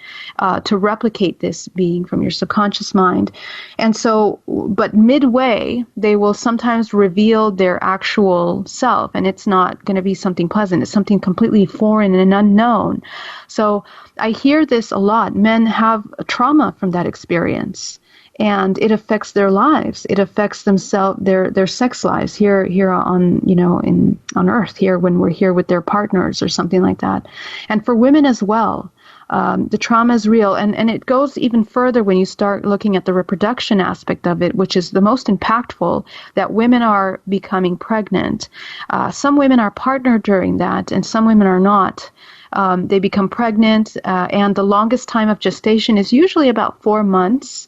to replicate this being from your subconscious mind. And so, but midway, they will sometimes reveal their actual self, and it's not going to be something pleasant. It's something completely foreign and unknown. So I hear this a lot. Men have trauma from that experience, and it affects their lives. It affects themselves, their sex lives here on on Earth here when we're here with their partners or something like that. And for women as well, the trauma is real, and it goes even further when you start looking at the reproduction aspect of it, which is the most impactful. That women are becoming pregnant. Some women are partnered during that, and some women are not. They become pregnant, and the longest time of gestation is usually about 4 months.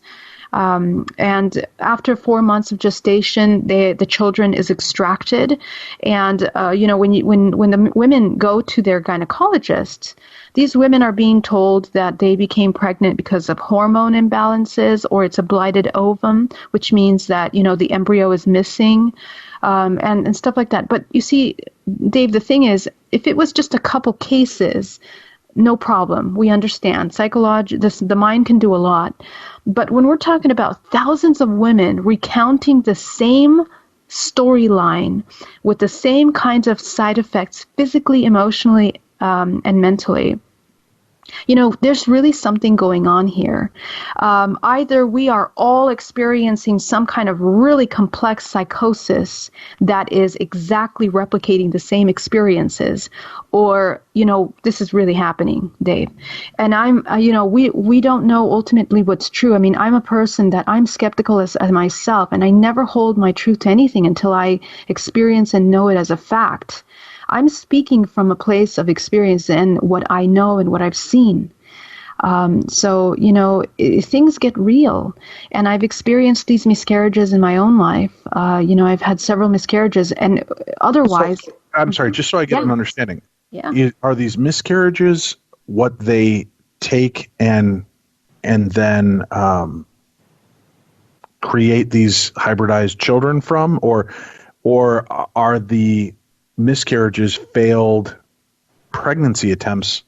And after 4 months of gestation, the children is extracted. And when the women go to their gynecologist, these women are being told that they became pregnant because of hormone imbalances, or it's a blighted ovum, which means that the embryo is missing. And stuff like that. But you see, Dave, the thing is, if it was just a couple cases, no problem. We understand. The mind can do a lot. But when we're talking about thousands of women recounting the same storyline with the same kinds of side effects, physically, emotionally, and mentally, there's really something going on here. Either we are all experiencing some kind of really complex psychosis that is exactly replicating the same experiences, or, this is really happening, Dave. And we don't know ultimately what's true. I mean, I'm a person that I'm skeptical as myself, and I never hold my truth to anything until I experience and know it as a fact. I'm speaking from a place of experience and what I know and what I've seen. So, things get real. And I've experienced these miscarriages in my own life. I've had several miscarriages, and otherwise... So, I'm sorry, just so I get an understanding. Yeah. Are these miscarriages what they take and then create these hybridized children from? Or are the miscarriages failed pregnancy attempts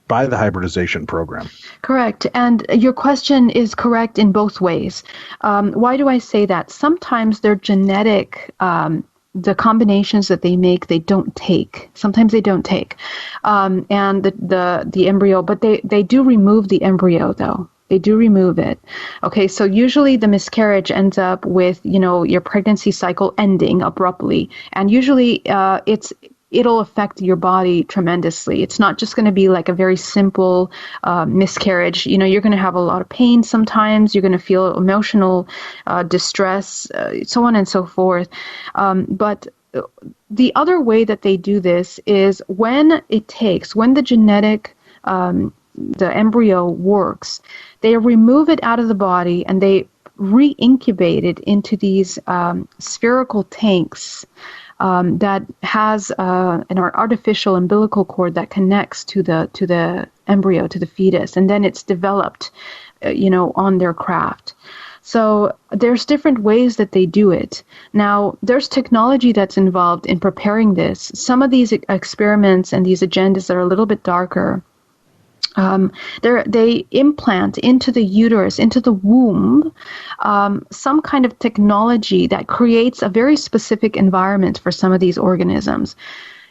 by the hybridization program? Correct. And your question is correct in both ways. Why do I say that? Sometimes they're genetic, the combinations that they make, they don't take. Sometimes they don't take. And the embryo, but they do remove the embryo though. They do remove it. Okay, so usually the miscarriage ends up with, your pregnancy cycle ending abruptly. And usually it'll affect your body tremendously. It's not just going to be like a very simple miscarriage. You're going to have a lot of pain sometimes. You're going to feel emotional distress, so on and so forth. But the other way that they do this is when the genetic, the embryo works, they remove it out of the body and they re-incubate it into these spherical tanks that has an artificial umbilical cord that connects to the embryo, to the fetus, and then it's developed, on their craft. So there's different ways that they do it. Now, there's technology that's involved in preparing this. Some of these experiments and these agendas are a little bit darker. They implant into the uterus, into the womb, some kind of technology that creates a very specific environment for some of these organisms.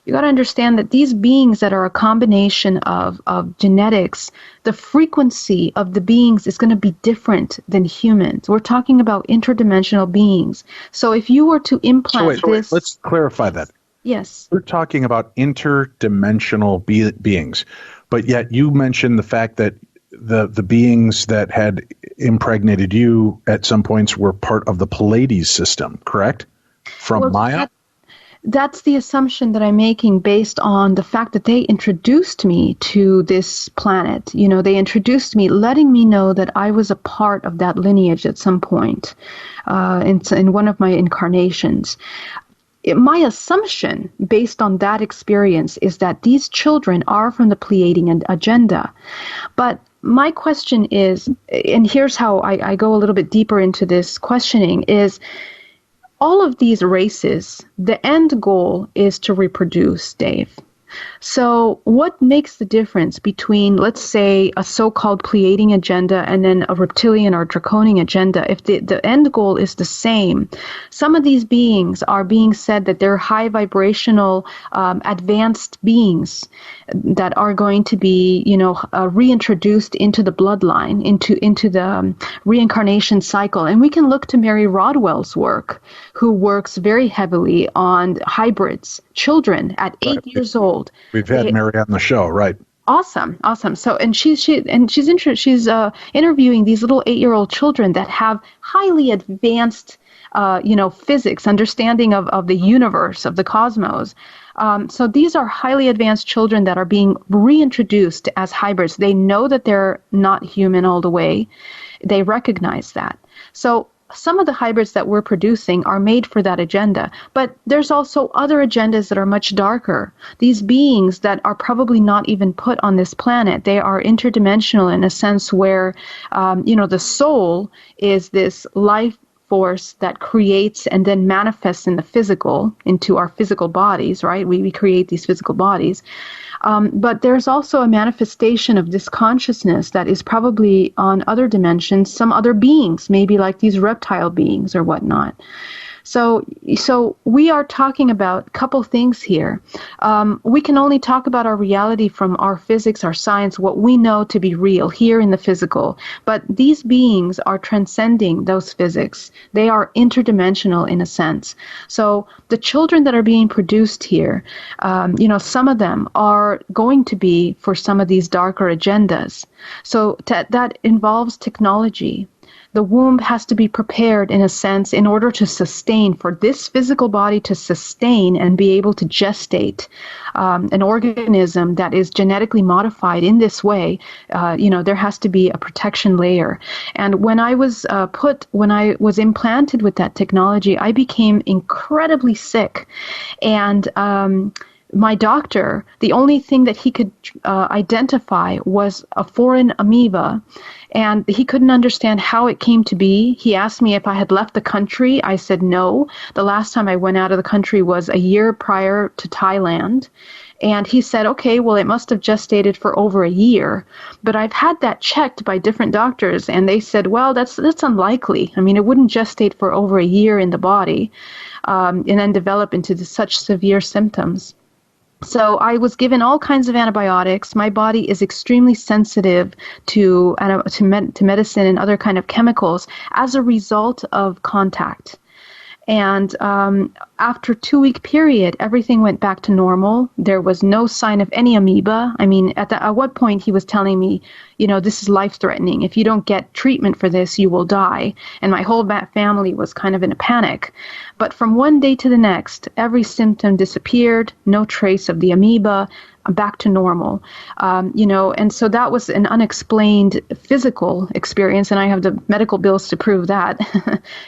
You got to understand that these beings that are a combination of genetics, the frequency of the beings is going to be different than humans. We're talking about interdimensional beings. So if you were to implant this... Let's clarify that. Yes. We're talking about interdimensional beings, but yet you mentioned the fact that the beings that had impregnated you at some points were part of the Pleiades system, correct? From Maya? That's the assumption that I'm making based on the fact that they introduced me to this planet. They introduced me, letting me know that I was a part of that lineage at some point in one of my incarnations. My assumption, based on that experience, is that these children are from the Pleiadian agenda. But my question is, and here's how I go a little bit deeper into this questioning, is all of these races, the end goal is to reproduce, Dave. So what makes the difference between, let's say, a so-called Pleiadian agenda and then a reptilian or draconian agenda? If the end goal is the same, some of these beings are being said that they're high vibrational, advanced beings that are going to be, reintroduced into the bloodline, into the reincarnation cycle. And we can look to Mary Rodwell's work, who works very heavily on hybrids, children at 8 years old. We've had Mary on the show, right? Awesome. So, and she's interviewing these little 8-year-old children that have highly advanced, physics, understanding of the universe, of the cosmos. So these are highly advanced children that are being reintroduced as hybrids. They know that they're not human all the way. They recognize that. So some of the hybrids that we're producing are made for that agenda, but there's also other agendas that are much darker. These beings that are probably not even put on this planet, they are interdimensional in a sense where, the soul is this life force that creates and then manifests in the physical, into our physical bodies, right? We create these physical bodies. But there's also a manifestation of this consciousness that is probably on other dimensions, some other beings, maybe like these reptile beings or whatnot. So we are talking about a couple things here. We can only talk about our reality from our physics, our science, what we know to be real here in the physical. But these beings are transcending those physics. They are interdimensional in a sense. So the children that are being produced here, some of them are going to be for some of these darker agendas. So that involves technology. The womb has to be prepared, in a sense, in order to sustain, for this physical body to sustain and be able to gestate an organism that is genetically modified in this way. There has to be a protection layer. And when I was implanted with that technology, I became incredibly sick. And my doctor, the only thing that he could identify was a foreign amoeba, and he couldn't understand how it came to be. He asked me if I had left the country. I said no. The last time I went out of the country was a year prior to Thailand. And he said, okay, well, it must have gestated for over a year. But I've had that checked by different doctors, and they said, well, that's unlikely. I mean, it wouldn't gestate for over a year in the body and then develop into such severe symptoms. So I was given all kinds of antibiotics. My body is extremely sensitive to medicine and other kind of chemicals as a result of contact. And after a 2-week period, everything went back to normal. There was no sign of any amoeba. I mean, at what point he was telling me, this is life-threatening. If you don't get treatment for this, you will die. And my whole family was kind of in a panic. But from one day to the next, every symptom disappeared, no trace of the amoeba, back to normal, and so that was an unexplained physical experience, and I have the medical bills to prove that,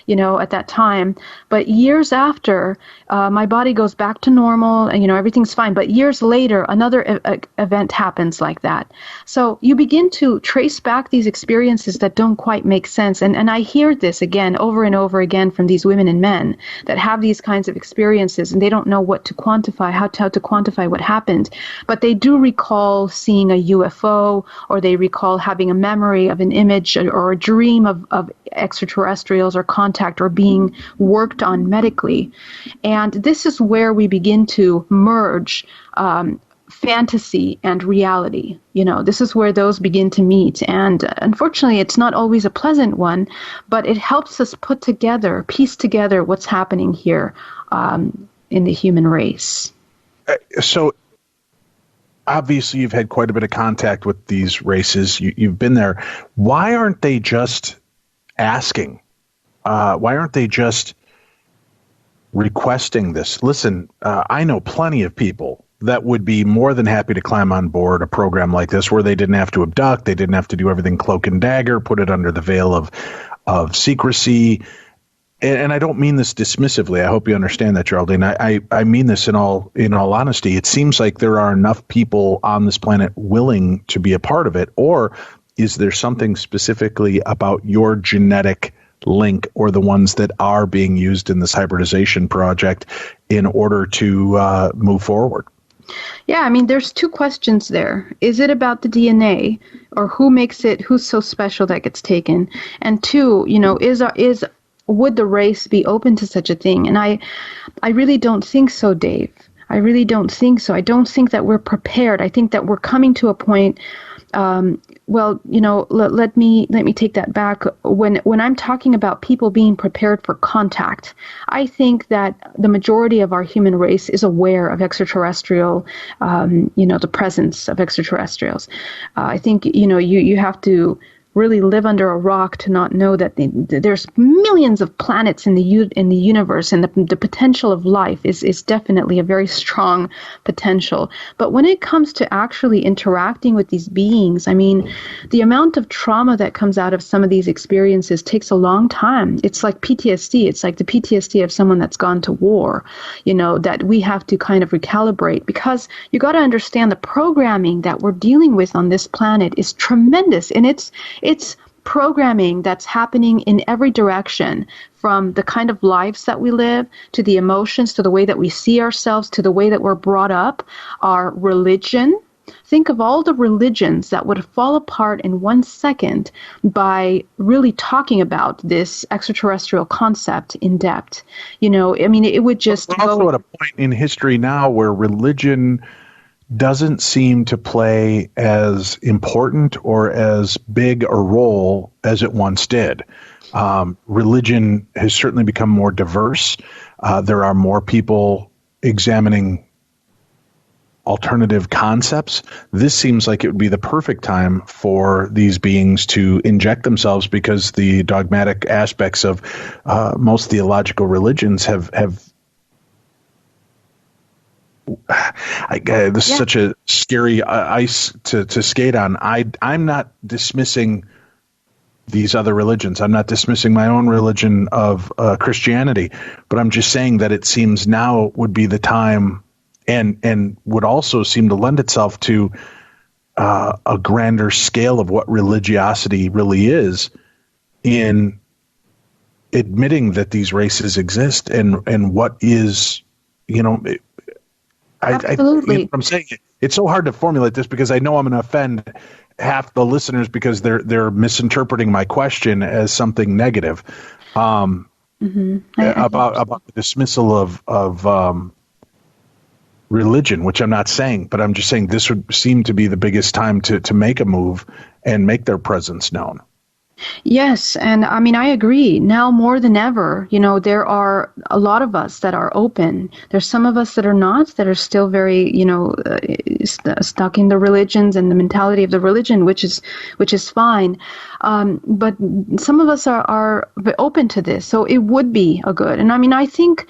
at that time. But years after, my body goes back to normal, and everything's fine. But years later, another event happens like that. So you begin to trace back these experiences that don't quite make sense, and I hear this again over and over again from these women and men that have these kinds of experiences, and they don't know what to quantify, how to quantify what happened. But they do recall seeing a UFO, or they recall having a memory of an image or a dream of extraterrestrials or contact or being worked on medically. And this is where we begin to merge fantasy and reality. This is where those begin to meet. And unfortunately, it's not always a pleasant one, but it helps us piece together what's happening here in the human race. So obviously you've had quite a bit of contact with these races. You've been there. Why aren't they just asking? Why aren't they just requesting this? Listen, I know plenty of people that would be more than happy to climb on board a program like this where they didn't have to abduct, they didn't have to do everything cloak and dagger, put it under the veil of secrecy. And I don't mean this dismissively. I hope you understand that, Geraldine. I mean this in all honesty. It seems like there are enough people on this planet willing to be a part of it. Or is there something specifically about your genetic link or the ones that are being used in this hybridization project in order to move forward? Yeah, I mean, there's two questions there. Is it about the DNA, or who's so special that gets taken? And two, would the race be open to such a thing? And I really don't think so, Dave. I really don't think so. I don't think that we're prepared. I think that we're coming to a point. Let me take that back. When I'm talking about people being prepared for contact, I think that the majority of our human race is aware of extraterrestrial, the presence of extraterrestrials. I think you have to really live under a rock to not know that there's millions of planets in the universe, and the potential of life is definitely a very strong potential. But when it comes to actually interacting with these beings, I mean, the amount of trauma that comes out of some of these experiences takes a long time. It's like PTSD. It's like the PTSD of someone that's gone to war, that we have to kind of recalibrate, because you got to understand the programming that we're dealing with on this planet is tremendous, and it's programming that's happening in every direction, from the kind of lives that we live, to the emotions, to the way that we see ourselves, to the way that we're brought up, our religion. Think of all the religions that would fall apart in 1 second by really talking about this extraterrestrial concept in depth. It would just We're also at a point in history now where religion doesn't seem to play as important or as big a role as it once did. Religion has certainly become more diverse. There are more people examining alternative concepts. This seems like it would be the perfect time for these beings to inject themselves, because the dogmatic aspects of most theological religions have this is such a scary ice to skate on. I'm not dismissing these other religions. I'm not dismissing my own religion of Christianity, but I'm just saying that it seems now would be the time, and would also seem to lend itself to a grander scale of what religiosity really is, in admitting that these races exist, and what is, Absolutely. I'm saying it's so hard to formulate this, because I know I'm going to offend half the listeners, because they're misinterpreting my question as something negative, about the dismissal of religion, which I'm not saying, but I'm just saying this would seem to be the biggest time to make a move and make their presence known. Yes, and I mean, I agree. Now more than ever, there are a lot of us that are open. There's some of us that are not, that are still very, stuck in the religions and the mentality of the religion, which is fine. But some of us are open to this, so it would be a good. And I mean, I think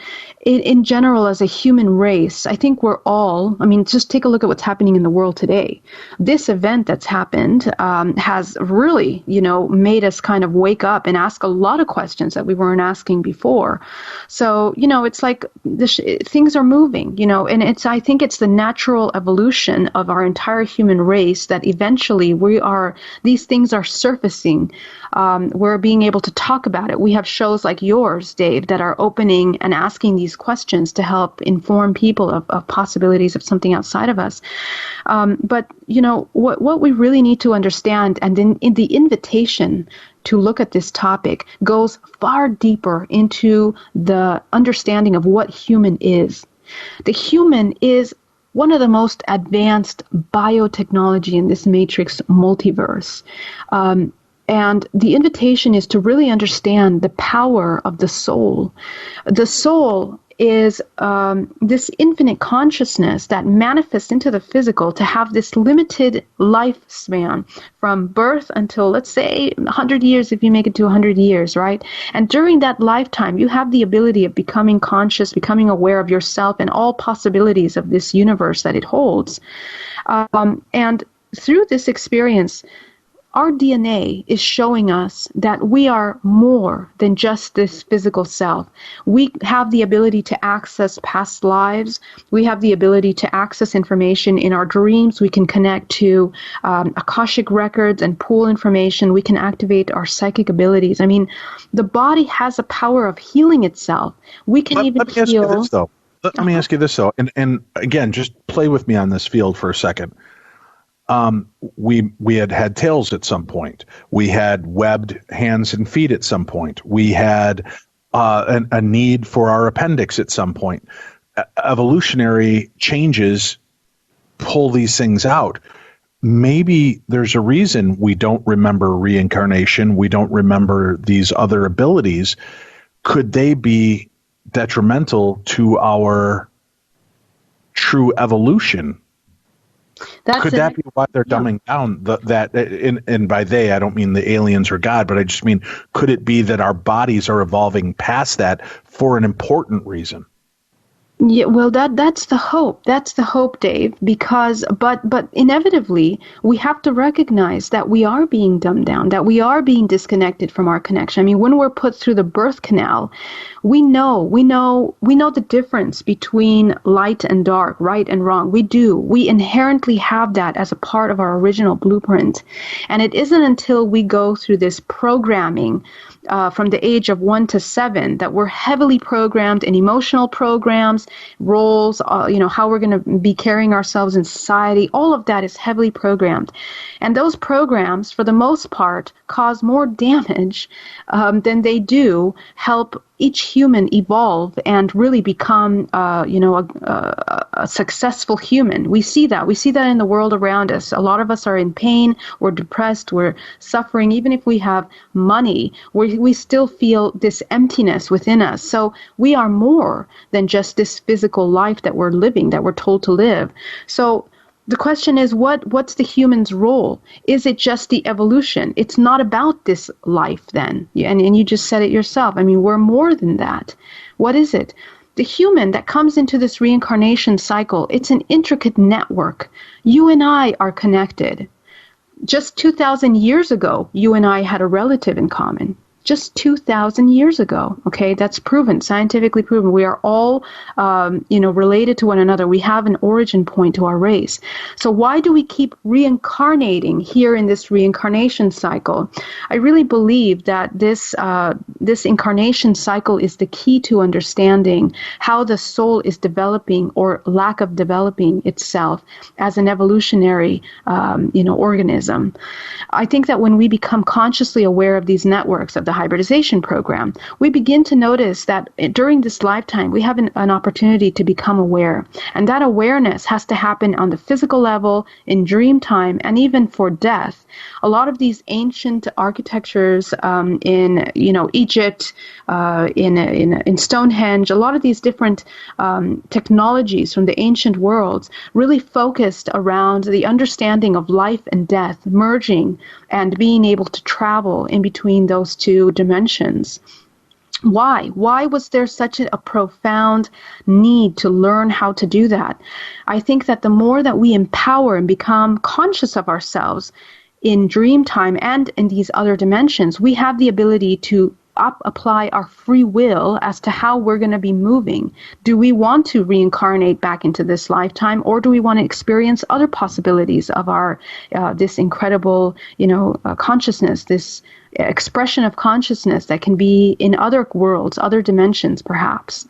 in general, as a human race, I think we're all, just take a look at what's happening in the world today. This event that's happened has really, made us kind of wake up and ask a lot of questions that we weren't asking before. So, it's like things are moving, and I think it's the natural evolution of our entire human race that eventually these things are surfacing. We're being able to talk about it. We have shows like yours, Dave, that are opening and asking these questions to help inform people of possibilities of something outside of us. But, what we really need to understand, and then in the invitation to look at this topic goes far deeper into the understanding of what human is. The human is one of the most advanced biotechnology in this matrix multiverse. And the invitation is to really understand the power of the soul. The soul is this infinite consciousness that manifests into the physical to have this limited lifespan from birth until, let's say, 100 years, if you make it to 100 years, right? And during that lifetime, you have the ability of becoming conscious, becoming aware of yourself and all possibilities of this universe that it holds. And through this experience, our DNA is showing us that we are more than just this physical self. We have the ability to access past lives. We have the ability to access information in our dreams. We can connect to Akashic records and pull information. We can activate our psychic abilities. I mean, the body has a power of healing itself. We can even heal. Let me ask you this, though. Let me ask you this, though. And again, just play with me on this field for a second. We had tails at some point. We had webbed hands and feet at some point. We had a need for our appendix at some point. Evolutionary changes pull these things out. Maybe there's a reason we don't remember reincarnation. We don't remember these other abilities. Could they be detrimental to our true evolution? Could that be why they're dumbing down that? And by they, I don't mean the aliens or God, but I just mean, could it be that our bodies are evolving past that for an important reason? Yeah, well, that's the hope. That's the hope, Dave. Because, but inevitably, we have to recognize that we are being dumbed down, that we are being disconnected from our connection. I mean, when we're put through the birth canal, we know the difference between light and dark, right and wrong. We do. We inherently have that as a part of our original blueprint. And it isn't until we go through this programming from the age of 1 to 7 that we're heavily programmed in emotional programs, roles, how we're going to be carrying ourselves in society. All of that is heavily programmed. And those programs, for the most part, cause more damage than they do help each human evolve and really become, a successful human. We see that. We see that in the world around us. A lot of us are in pain. We're depressed. We're suffering. Even if we have money, we still feel this emptiness within us. So we are more than just this physical life that we're living, that we're told to live. So the question is, what's the human's role? Is it just the evolution? It's not about this life then. And you just said it yourself. I mean, we're more than that. What is it? The human that comes into this reincarnation cycle, it's an intricate network. You and I are connected. Just 2,000 years ago, you and I had a relative in common. Just 2,000 years ago, okay? That's proven, scientifically proven. We are all, related to one another. We have an origin point to our race. So why do we keep reincarnating here in this reincarnation cycle? I really believe that this incarnation cycle is the key to understanding how the soul is developing or lack of developing itself as an evolutionary, organism. I think that when we become consciously aware of these networks, of the hybridization program, we begin to notice that during this lifetime, we have an opportunity to become aware. And that awareness has to happen on the physical level, in dream time, and even for death. A lot of these ancient architectures in Egypt, in Stonehenge, a lot of these different technologies from the ancient worlds really focused around the understanding of life and death merging and being able to travel in between those two dimensions. Why? Why was there such a profound need to learn how to do that? I think that the more that we empower and become conscious of ourselves in dream time and in these other dimensions, we have the ability to apply our free will as to how we're going to be moving. Do we want to reincarnate back into this lifetime, or do we want to experience other possibilities of our this incredible, consciousness, this expression of consciousness that can be in other worlds, other dimensions, perhaps?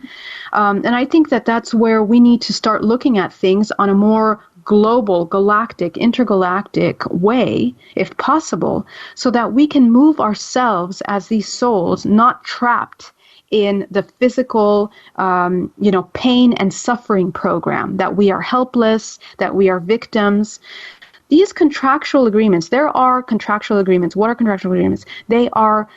And I think that that's where we need to start looking at things on a more global, galactic, intergalactic way, if possible, so that we can move ourselves as these souls, not trapped in the physical, pain and suffering program, that we are helpless, that we are victims. These contractual agreements, there are contractual agreements. What are contractual agreements? They are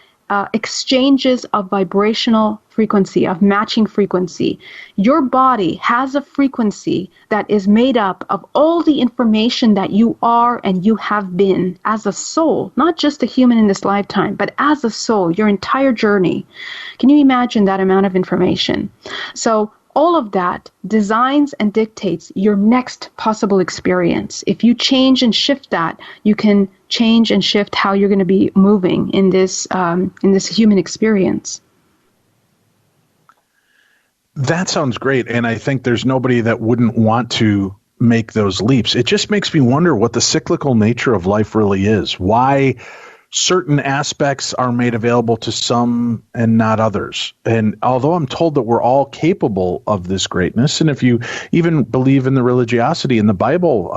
exchanges of vibrational frequency, of matching frequency. Your body has a frequency that is made up of all the information that you are and you have been as a soul, not just a human in this lifetime, but as a soul, your entire journey. Can you imagine that amount of information? So all of that designs and dictates your next possible experience. If you change and shift that, you can change and shift how you're going to be moving in this human experience. That sounds great, and I think there's nobody that wouldn't want to make those leaps. It just makes me wonder what the cyclical nature of life really is. Why certain aspects are made available to some and not others. And although I'm told that we're all capable of this greatness, and if you even believe in the religiosity in the Bible,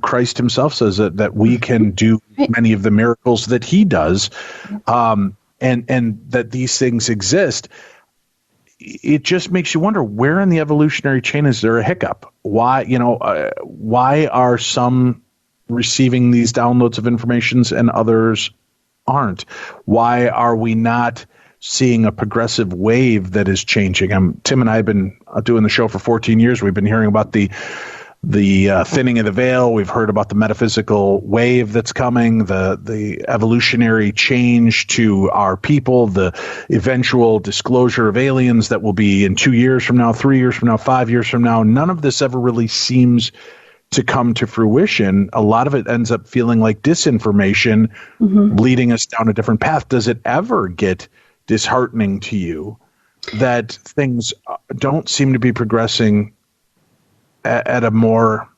Christ himself says that we can do many of the miracles that he does, and that these things exist. It just makes you wonder, where in the evolutionary chain is there a hiccup? Why are some receiving these downloads of information and others aren't? Why are we not seeing a progressive wave that is changing? Tim and I have been doing the show for 14 years. We've been hearing about the thinning of the veil. We've heard about the metaphysical wave that's coming, the evolutionary change to our people, the eventual disclosure of aliens that will be in 2 years from now, 3 years from now, 5 years from now. None of this ever really seems to come to fruition. A lot of it ends up feeling like disinformation, leading us down a different path. Does it ever get disheartening to you that things don't seem to be progressing at a more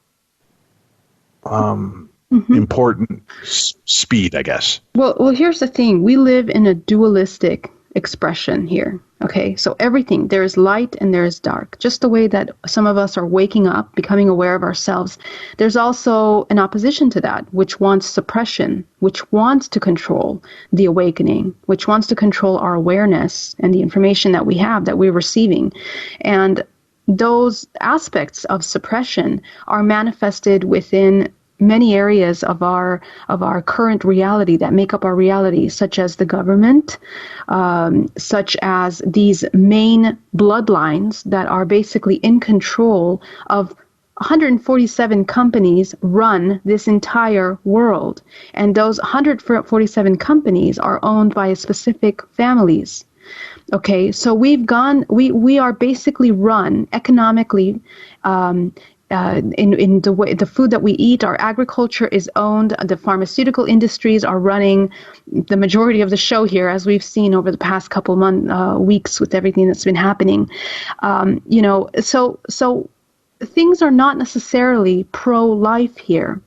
important speed, I guess? Well, here's the thing. We live in a dualistic expression here. Okay, so everything, there is light and there is dark. Just the way that some of us are waking up, becoming aware of ourselves, there's also an opposition to that, which wants suppression, which wants to control the awakening, which wants to control our awareness and the information that we have, that we're receiving. And those aspects of suppression are manifested within many areas of our current reality that make up our reality, such as the government, such as these main bloodlines that are basically in control of 147 companies run this entire world. And those 147 companies are owned by specific families. Okay, so we are basically run economically, in the way the food that we eat. Our agriculture is owned. The pharmaceutical industries are running the majority of the show here, as we've seen over the past couple weeks with everything that's been happening. So things are not necessarily pro-life here.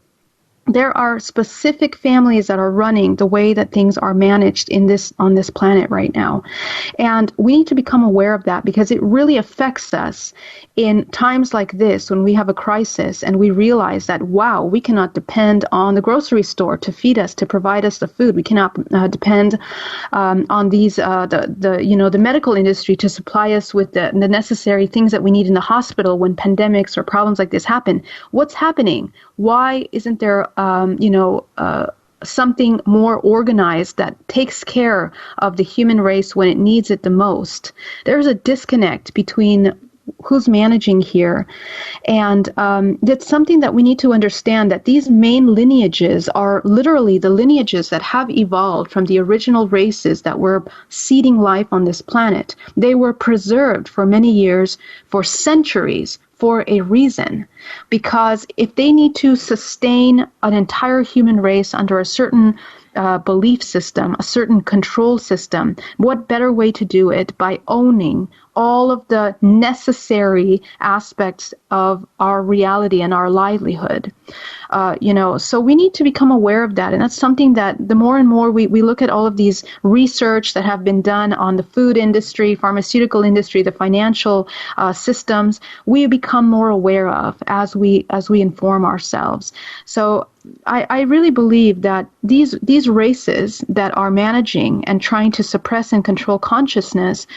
there are specific families that are running the way that things are managed on this planet right now. And we need to become aware of that, because it really affects us in times like this when we have a crisis and we realize that, wow, we cannot depend on the grocery store to feed us, to provide us the food. We cannot depend on the medical industry to supply us with the necessary things that we need in the hospital when pandemics or problems like this happen. What's happening? Why isn't there something more organized that takes care of the human race when it needs it the most? There's a disconnect between who's managing here. And that's something that we need to understand, that these main lineages are literally the lineages that have evolved from the original races that were seeding life on this planet. They were preserved for many years, for centuries, for a reason. Because if they need to sustain an entire human race under a certain belief system, a certain control system, what better way to do it by owning all of the necessary aspects of our reality and our livelihood. So we need to become aware of that. And that's something that the more and more we look at all of these research that have been done on the food industry, pharmaceutical industry, the financial systems, we become more aware of as we inform ourselves. So I really believe that these races that are managing and trying to suppress and control consciousness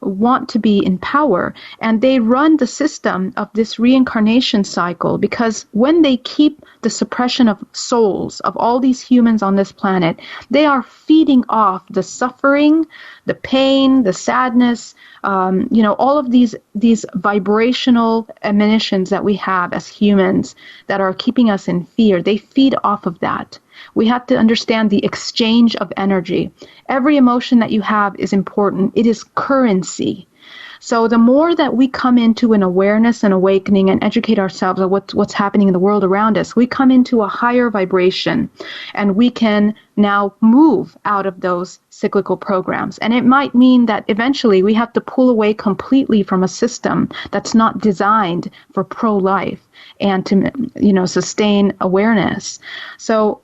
want to be in power, and they run the system of this reincarnation cycle, because when they keep the suppression of souls of all these humans on this planet, they are feeding off the suffering, the pain, the sadness, all of these vibrational emanations that we have as humans that are keeping us in fear. They feed off of that. We have to understand the exchange of energy. Every emotion that you have is important. It is currency. So the more that we come into an awareness and awakening and educate ourselves of what's happening in the world around us, we come into a higher vibration, and we can now move out of those cyclical programs. And it might mean that eventually we have to pull away completely from a system that's not designed for pro-life and to, sustain awareness. So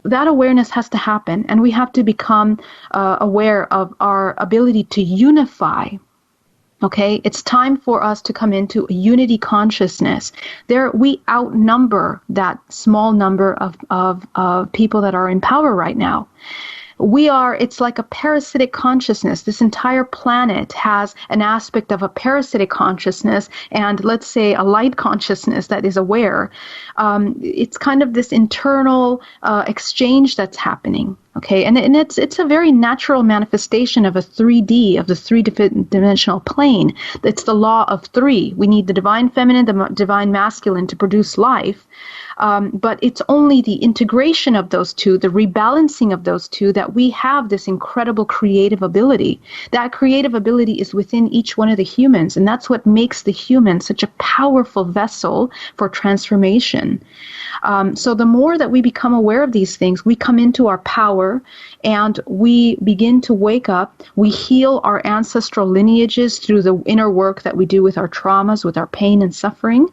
that awareness has to happen, and we have to become aware of our ability to unify. Okay, it's time for us to come into a unity consciousness. We outnumber that small number of people that are in power right now. It's like a parasitic consciousness. This entire planet has an aspect of a parasitic consciousness and, let's say, a light consciousness that is aware. It's kind of this internal exchange that's happening. Okay, and it's a very natural manifestation of a 3D, of the three-dimensional plane. It's the law of three. We need the divine feminine, the divine masculine to produce life. But it's only the integration of those two, the rebalancing of those two, that we have this incredible creative ability. That creative ability is within each one of the humans, and that's what makes the human such a powerful vessel for transformation. So the more that we become aware of these things, we come into our power, and we begin to wake up. We heal our ancestral lineages through the inner work that we do with our traumas, with our pain and suffering.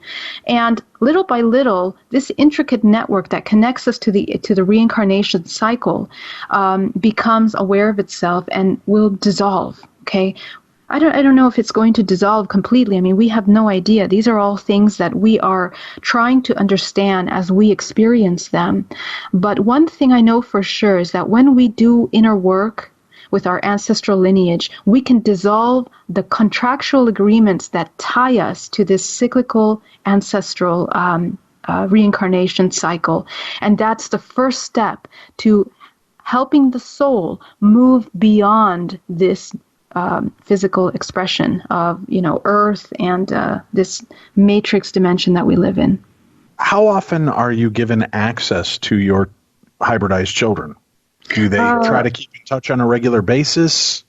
And little by little, this intricate network that connects us to the reincarnation cycle becomes aware of itself and will dissolve. Okay, I don't know if it's going to dissolve completely. I mean, we have no idea. These are all things that we are trying to understand as we experience them. But one thing I know for sure is that when we do inner work with our ancestral lineage, we can dissolve the contractual agreements that tie us to this cyclical ancestral reincarnation cycle. And that's the first step to helping the soul move beyond this physical expression of, Earth and this matrix dimension that we live in. How often are you given access to your hybridized children? Do they try to keep in touch on a regular basis?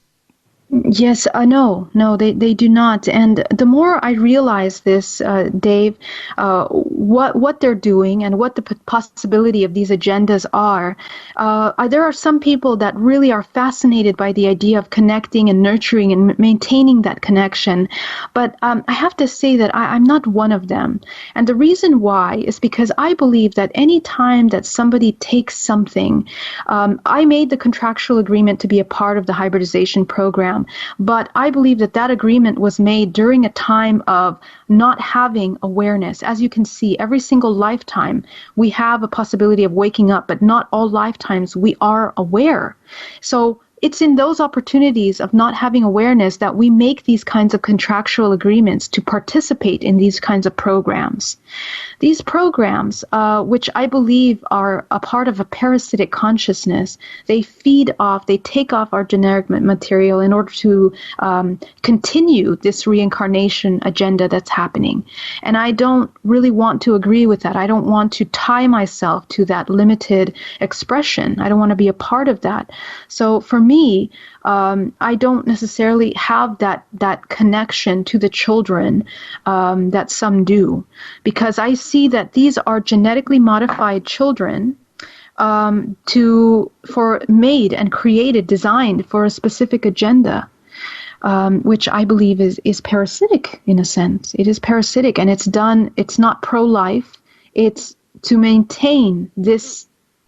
Yes, no, they do not. And the more I realize this, Dave, what they're doing and what the possibility of these agendas are, there are some people that really are fascinated by the idea of connecting and nurturing and maintaining that connection. But I have to say that I'm not one of them. And the reason why is because I believe that any time that somebody takes something, I made the contractual agreement to be a part of the hybridization program. But I believe that that agreement was made during a time of not having awareness. As you can see, every single lifetime we have a possibility of waking up, but not all lifetimes we are aware. So it's in those opportunities of not having awareness that we make these kinds of contractual agreements to participate in these kinds of programs. These programs, which I believe are a part of a parasitic consciousness, they take off our generic material in order to continue this reincarnation agenda that's happening. And I don't really want to agree with that. I don't want to tie myself to that limited expression. I don't want to be a part of that. So for me, I don't necessarily have that connection to the children that some do, because I see that these are genetically modified children made and created, designed for a specific agenda, which I believe is parasitic in a sense. It is parasitic, and it's not pro-life. It's to maintain this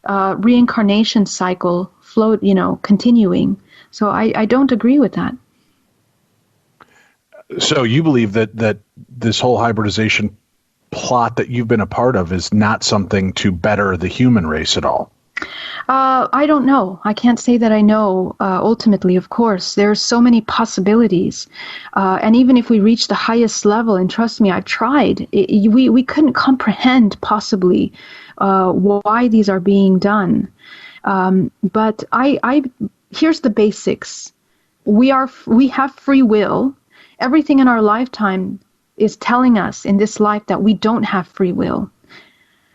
reincarnation cycle continuing. So I don't agree with that. So you believe that this whole hybridization plot that you've been a part of is not something to better the human race at all? I don't know. I can't say that I know. Ultimately, of course, there's so many possibilities. And even if we reach the highest level, and trust me, I've tried, we couldn't comprehend possibly why these are being done. But here's the basics. We have free will. Everything in our lifetime is telling us in this life that we don't have free will.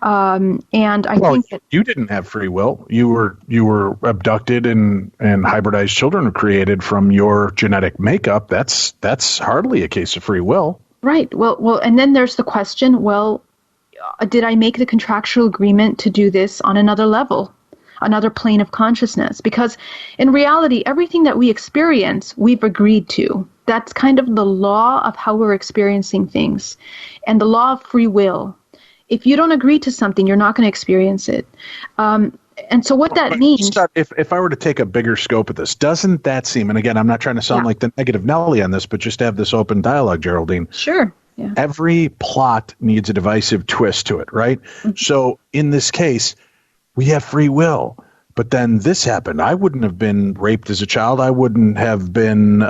And I think that you didn't have free will. You were abducted, and hybridized children were created from your genetic makeup. That's hardly a case of free will. Right. Well, and then there's the question, did I make the contractual agreement to do this on another level, another plane of consciousness? Because in reality, everything that we experience, we've agreed to. That's kind of the law of how we're experiencing things, and the law of free will. If you don't agree to something, you're not going to experience it. And so what that means... If I were to take a bigger scope of this, doesn't that seem, and again, I'm not trying to sound like the negative Nelly on this, but just to have this open dialogue, Geraldine. Sure. Yeah. Every plot needs a divisive twist to it, right? Mm-hmm. So in this case, we have free will. But then this happened. I wouldn't have been raped as a child. I wouldn't have been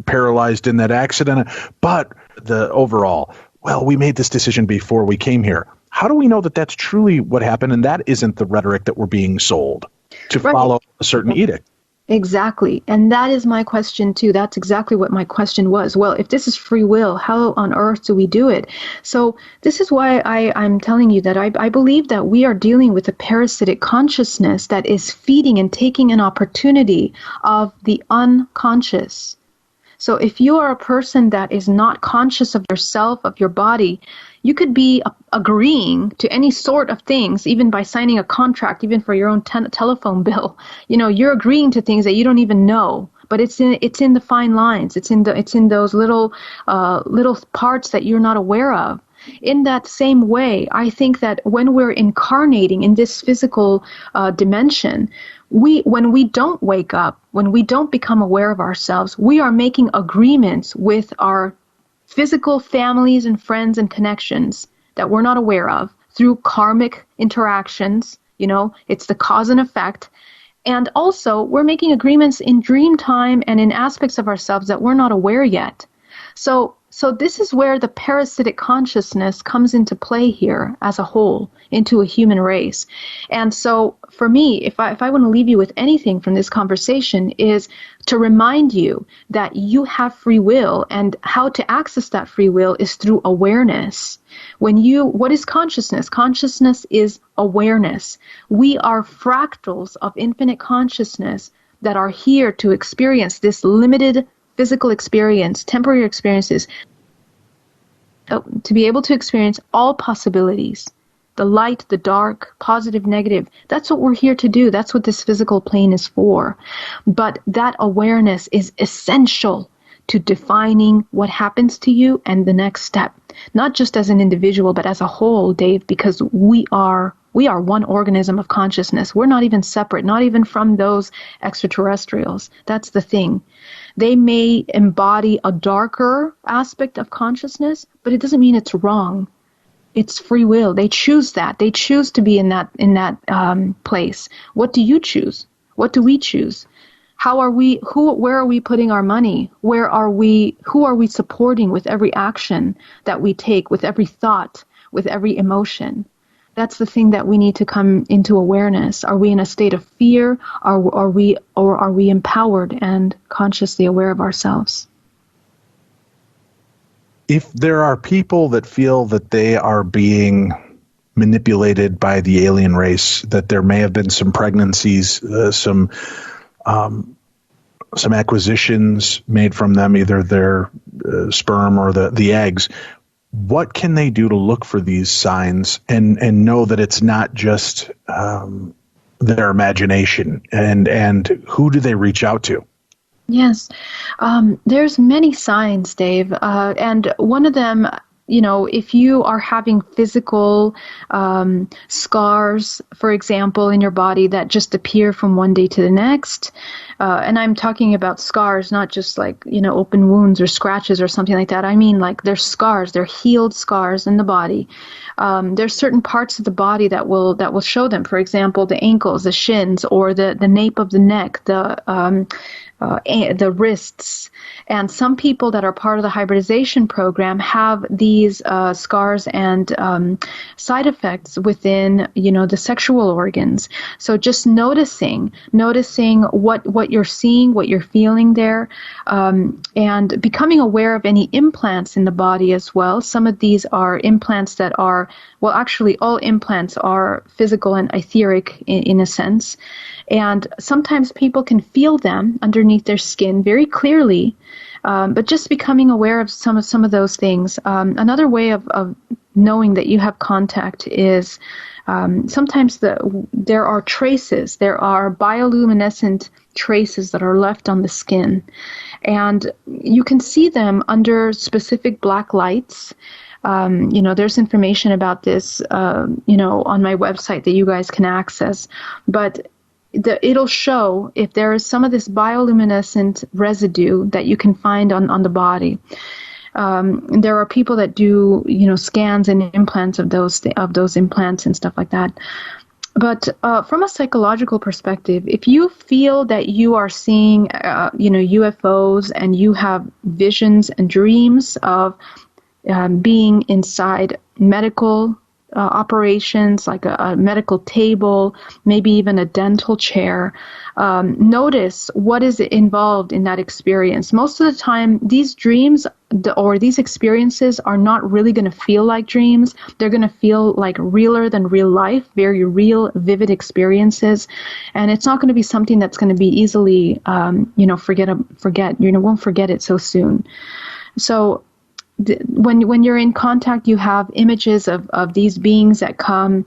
paralyzed in that accident. But the overall, we made this decision before we came here. How do we know that that's truly what happened, and that isn't the rhetoric that we're being sold to follow a certain edict? Exactly. And that is my question, too. That's exactly what my question was. Well, if this is free will, how on earth do we do it? So this is why I'm telling you that I believe that we are dealing with a parasitic consciousness that is feeding and taking an opportunity of the unconscious. So if you are a person that is not conscious of yourself, of your body, you could be agreeing to any sort of things, even by signing a contract, even for your own telephone bill. You're agreeing to things that you don't even know, but it's in the fine lines. It's in those little parts that you're not aware of. In that same way, I think that when we're incarnating in this physical dimension, when we don't wake up, when we don't become aware of ourselves, we are making agreements with our physical families and friends and connections that we're not aware of through karmic interactions. It's the cause and effect. And also, we're making agreements in dream time and in aspects of ourselves that we're not aware yet. So this is where the parasitic consciousness comes into play here as a whole, into a human race. And so for me, if I want to leave you with anything from this conversation, is to remind you that you have free will, and how to access that free will is through awareness. What is consciousness? Consciousness is awareness. We are fractals of infinite consciousness that are here to experience this limited physical experience, temporary experiences, to be able to experience all possibilities, the light, the dark, positive, negative. That's what we're here to do. That's what this physical plane is for. But that awareness is essential to defining what happens to you and the next step, not just as an individual, but as a whole, Dave, because we are one organism of consciousness. We're not even separate, not even from those extraterrestrials. That's the thing. They may embody a darker aspect of consciousness, but it doesn't mean it's wrong. It's free will. They choose that. They choose to be in that place. What do you choose? What do we choose? How are we? Where are we putting our money? Where are we? Who are we supporting with every action that we take, with every thought, with every emotion? That's the thing that we need to come into awareness. Are we in a state of fear? Are we empowered and consciously aware of ourselves? If there are people that feel that they are being manipulated by the alien race, that there may have been some pregnancies, some acquisitions made from them, either their sperm or the eggs, what can they do to look for these signs and know that it's not just their imagination? And who do they reach out to? Yes, there's many signs, Dave, and one of them, if you are having physical scars, for example, in your body that just appear from one day to the next, and I'm talking about scars, not just like, open wounds or scratches or something like that. I mean, like they're scars, they're healed scars in the body. There's certain parts of the body that will show them. For example, the ankles, the shins, or the nape of the neck, the wrists. And some people that are part of the hybridization program have these scars and side effects within, the sexual organs. So just noticing what you're seeing, what you're feeling there, and becoming aware of any implants in the body as well. Some of these are implants that are, well, actually all implants are physical and etheric in a sense. And sometimes people can feel them underneath their skin very clearly, but just becoming aware of some of those things. Another way of knowing that you have contact is sometimes there are traces, there are bioluminescent traces that are left on the skin. And you can see them under specific black lights. There's information about this, on my website that you guys can access. But it'll show if there is some of this bioluminescent residue that you can find on the body. There are people that do, scans and implants of those implants and stuff like that. But from a psychological perspective, if you feel that you are seeing, UFOs, and you have visions and dreams of being inside medical operations, like a medical table, maybe even a dental chair, notice what is involved in that experience. Most of the time, these dreams or these experiences are not really going to feel like dreams. They're going to feel like realer than real life, very real, vivid experiences. And it's not going to be something that's going to be easily, forget. Won't forget it so soon. So when you're in contact, you have images of these beings that come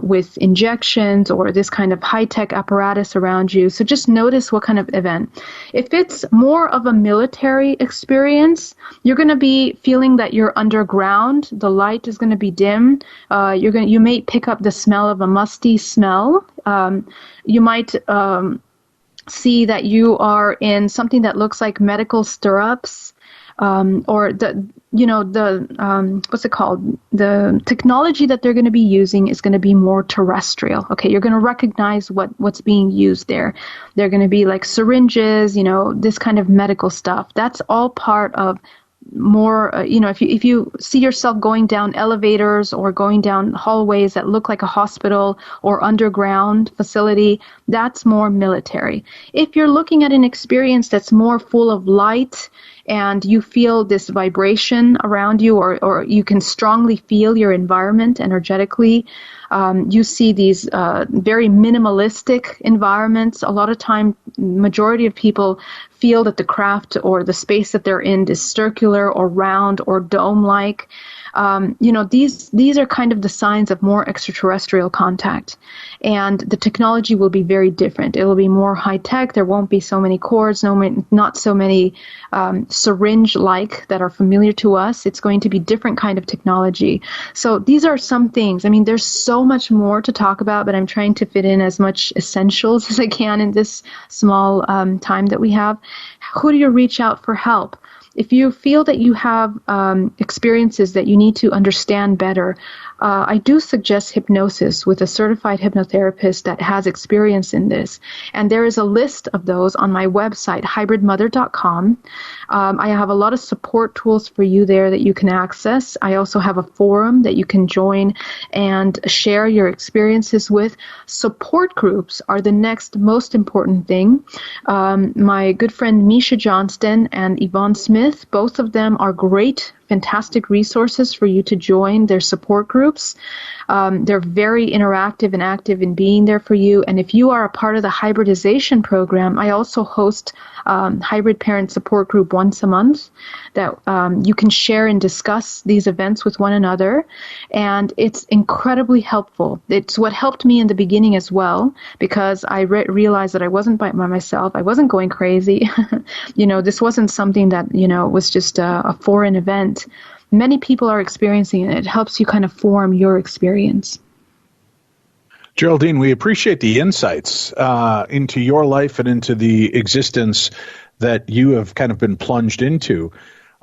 with injections or this kind of high-tech apparatus around you. So just notice what kind of event. If it's more of a military experience, you're going to be feeling that you're underground. The light is going to be dim. You may pick up the smell of a musty smell. You might see that you are in something that looks like medical stirrups. Or what's it called? The technology that they're going to be using is going to be more terrestrial. Okay, you're going to recognize what's being used there. They're going to be like syringes, this kind of medical stuff. That's all part of more, if you see yourself going down elevators or going down hallways that look like a hospital or underground facility, that's more military. If you're looking at an experience that's more full of light and you feel this vibration around you, or you can strongly feel your environment energetically. You see these very minimalistic environments. A lot of time, majority of people feel that the craft or the space that they're in is circular or round or dome-like. These are kind of the signs of more extraterrestrial contact. And the technology will be very different. It will be more high-tech. There won't be so many cords, not so many syringe-like that are familiar to us. It's going to be different kind of technology. So these are some things. I mean, there's so much more to talk about, but I'm trying to fit in as much essentials as I can in this small time that we have. Who do you reach out for help? If you feel that you have experiences that you need to understand better, I do suggest hypnosis with a certified hypnotherapist that has experience in this. And there is a list of those on my website, hybridmother.com. I have a lot of support tools for you there that you can access. I also have a forum that you can join and share your experiences with. Support groups are the next most important thing. My good friend Misha Johnston and Yvonne Smith, both of them are great, fantastic resources for you to join their support groups. They're very interactive and active in being there for you. And if you are a part of the hybridization program, I also host hybrid parent support group once a month that you can share and discuss these events with one another. And it's incredibly helpful. It's what helped me in the beginning as well, because I realized that I wasn't by myself. I wasn't going crazy. This wasn't something that, was just a foreign event. Many people are experiencing it. It helps you kind of form your experience. Geraldine, we appreciate the insights into your life and into the existence that you have kind of been plunged into.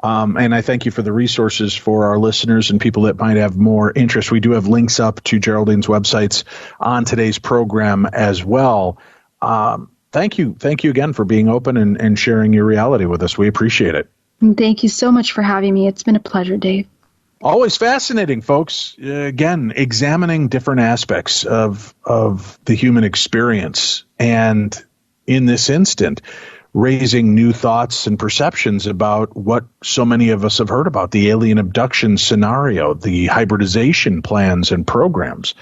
And I thank you for the resources for our listeners and people that might have more interest. We do have links up to Geraldine's websites on today's program as well. Thank you. Thank you again for being open and sharing your reality with us. We appreciate it. Thank you so much for having me. It's been a pleasure, Dave. Always fascinating, folks. Again, examining different aspects of the human experience. And in this instant, raising new thoughts and perceptions about what so many of us have heard about, the alien abduction scenario, the hybridization plans and programs.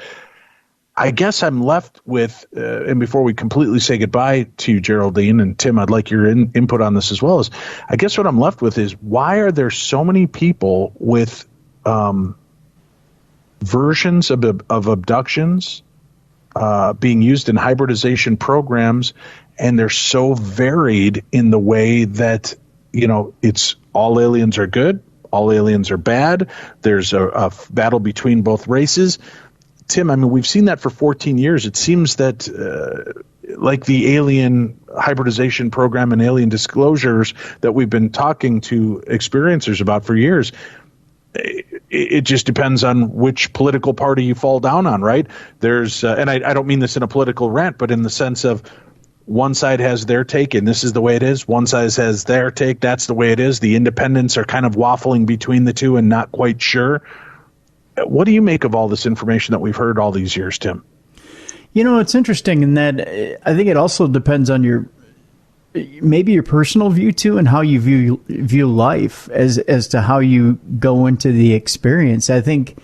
I guess I'm left with, and before we completely say goodbye to Geraldine, and Tim, I'd like your input on this as well, is I guess what I'm left with is, why are there so many people with versions of abductions being used in hybridization programs, and they're so varied in the way that, it's all aliens are good, all aliens are bad, there's a battle between both races. Tim, I mean, we've seen that for 14 years. It seems that like the alien hybridization program and alien disclosures that we've been talking to experiencers about for years, it just depends on which political party you fall down on, right? There's, and I don't mean this in a political rant, but in the sense of one side has their take and this is the way it is. One side has their take, that's the way it is. The independents are kind of waffling between the two and not quite sure. What do you make of all this information that we've heard all these years, Tim? It's interesting in that I think it also depends on maybe your personal view too, and how you view life as to how you go into the experience. I think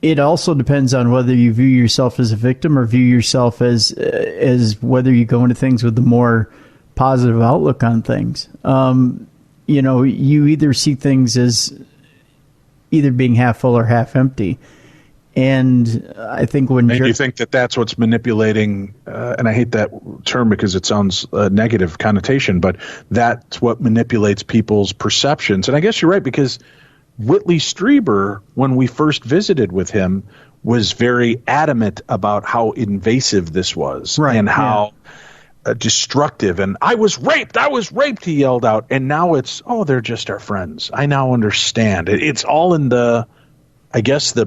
it also depends on whether you view yourself as a victim or view yourself as whether you go into things with a more positive outlook on things. You either see things as either being half full or half empty. And I think when you think that that's what's manipulating, and I hate that term because it sounds a negative connotation, but that's what manipulates people's perceptions. And I guess you're right, because Whitley Strieber, when we first visited with him, was very adamant about how invasive this was, right, and how destructive. And I was raped, he yelled out. And now it's, they're just our friends. I now understand. It's all in the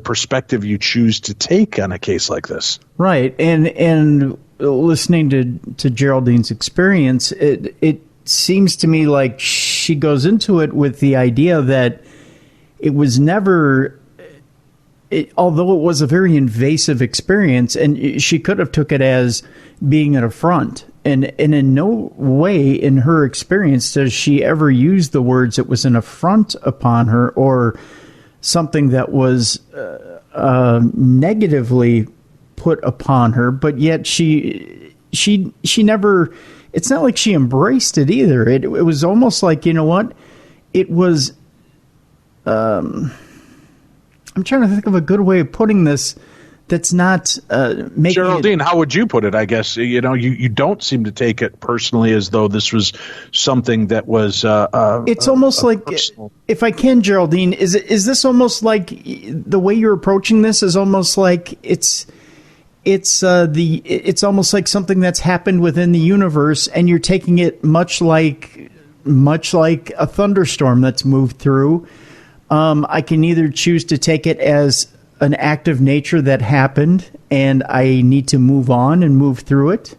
perspective you choose to take on a case like this. Right. And listening to Geraldine's experience, it seems to me like she goes into it with the idea that it was never, although it was a very invasive experience, and she could have took it as being an affront And in no way in her experience does she ever use the words it was an affront upon her or something that was negatively put upon her, but yet she never, it's not like she embraced it either. It was almost like, you know what, it was, I'm trying to think of a good way of putting this that's not making Geraldine, how would you put it? I guess, you know, you don't seem to take it personally as though this was something that was it's almost like personal. If I can, Geraldine, is this almost like the way you're approaching this is almost like it's almost like something that's happened within the universe, and you're taking it much like a thunderstorm that's moved through. I can either choose to take it as an act of nature that happened, and I need to move on and move through it.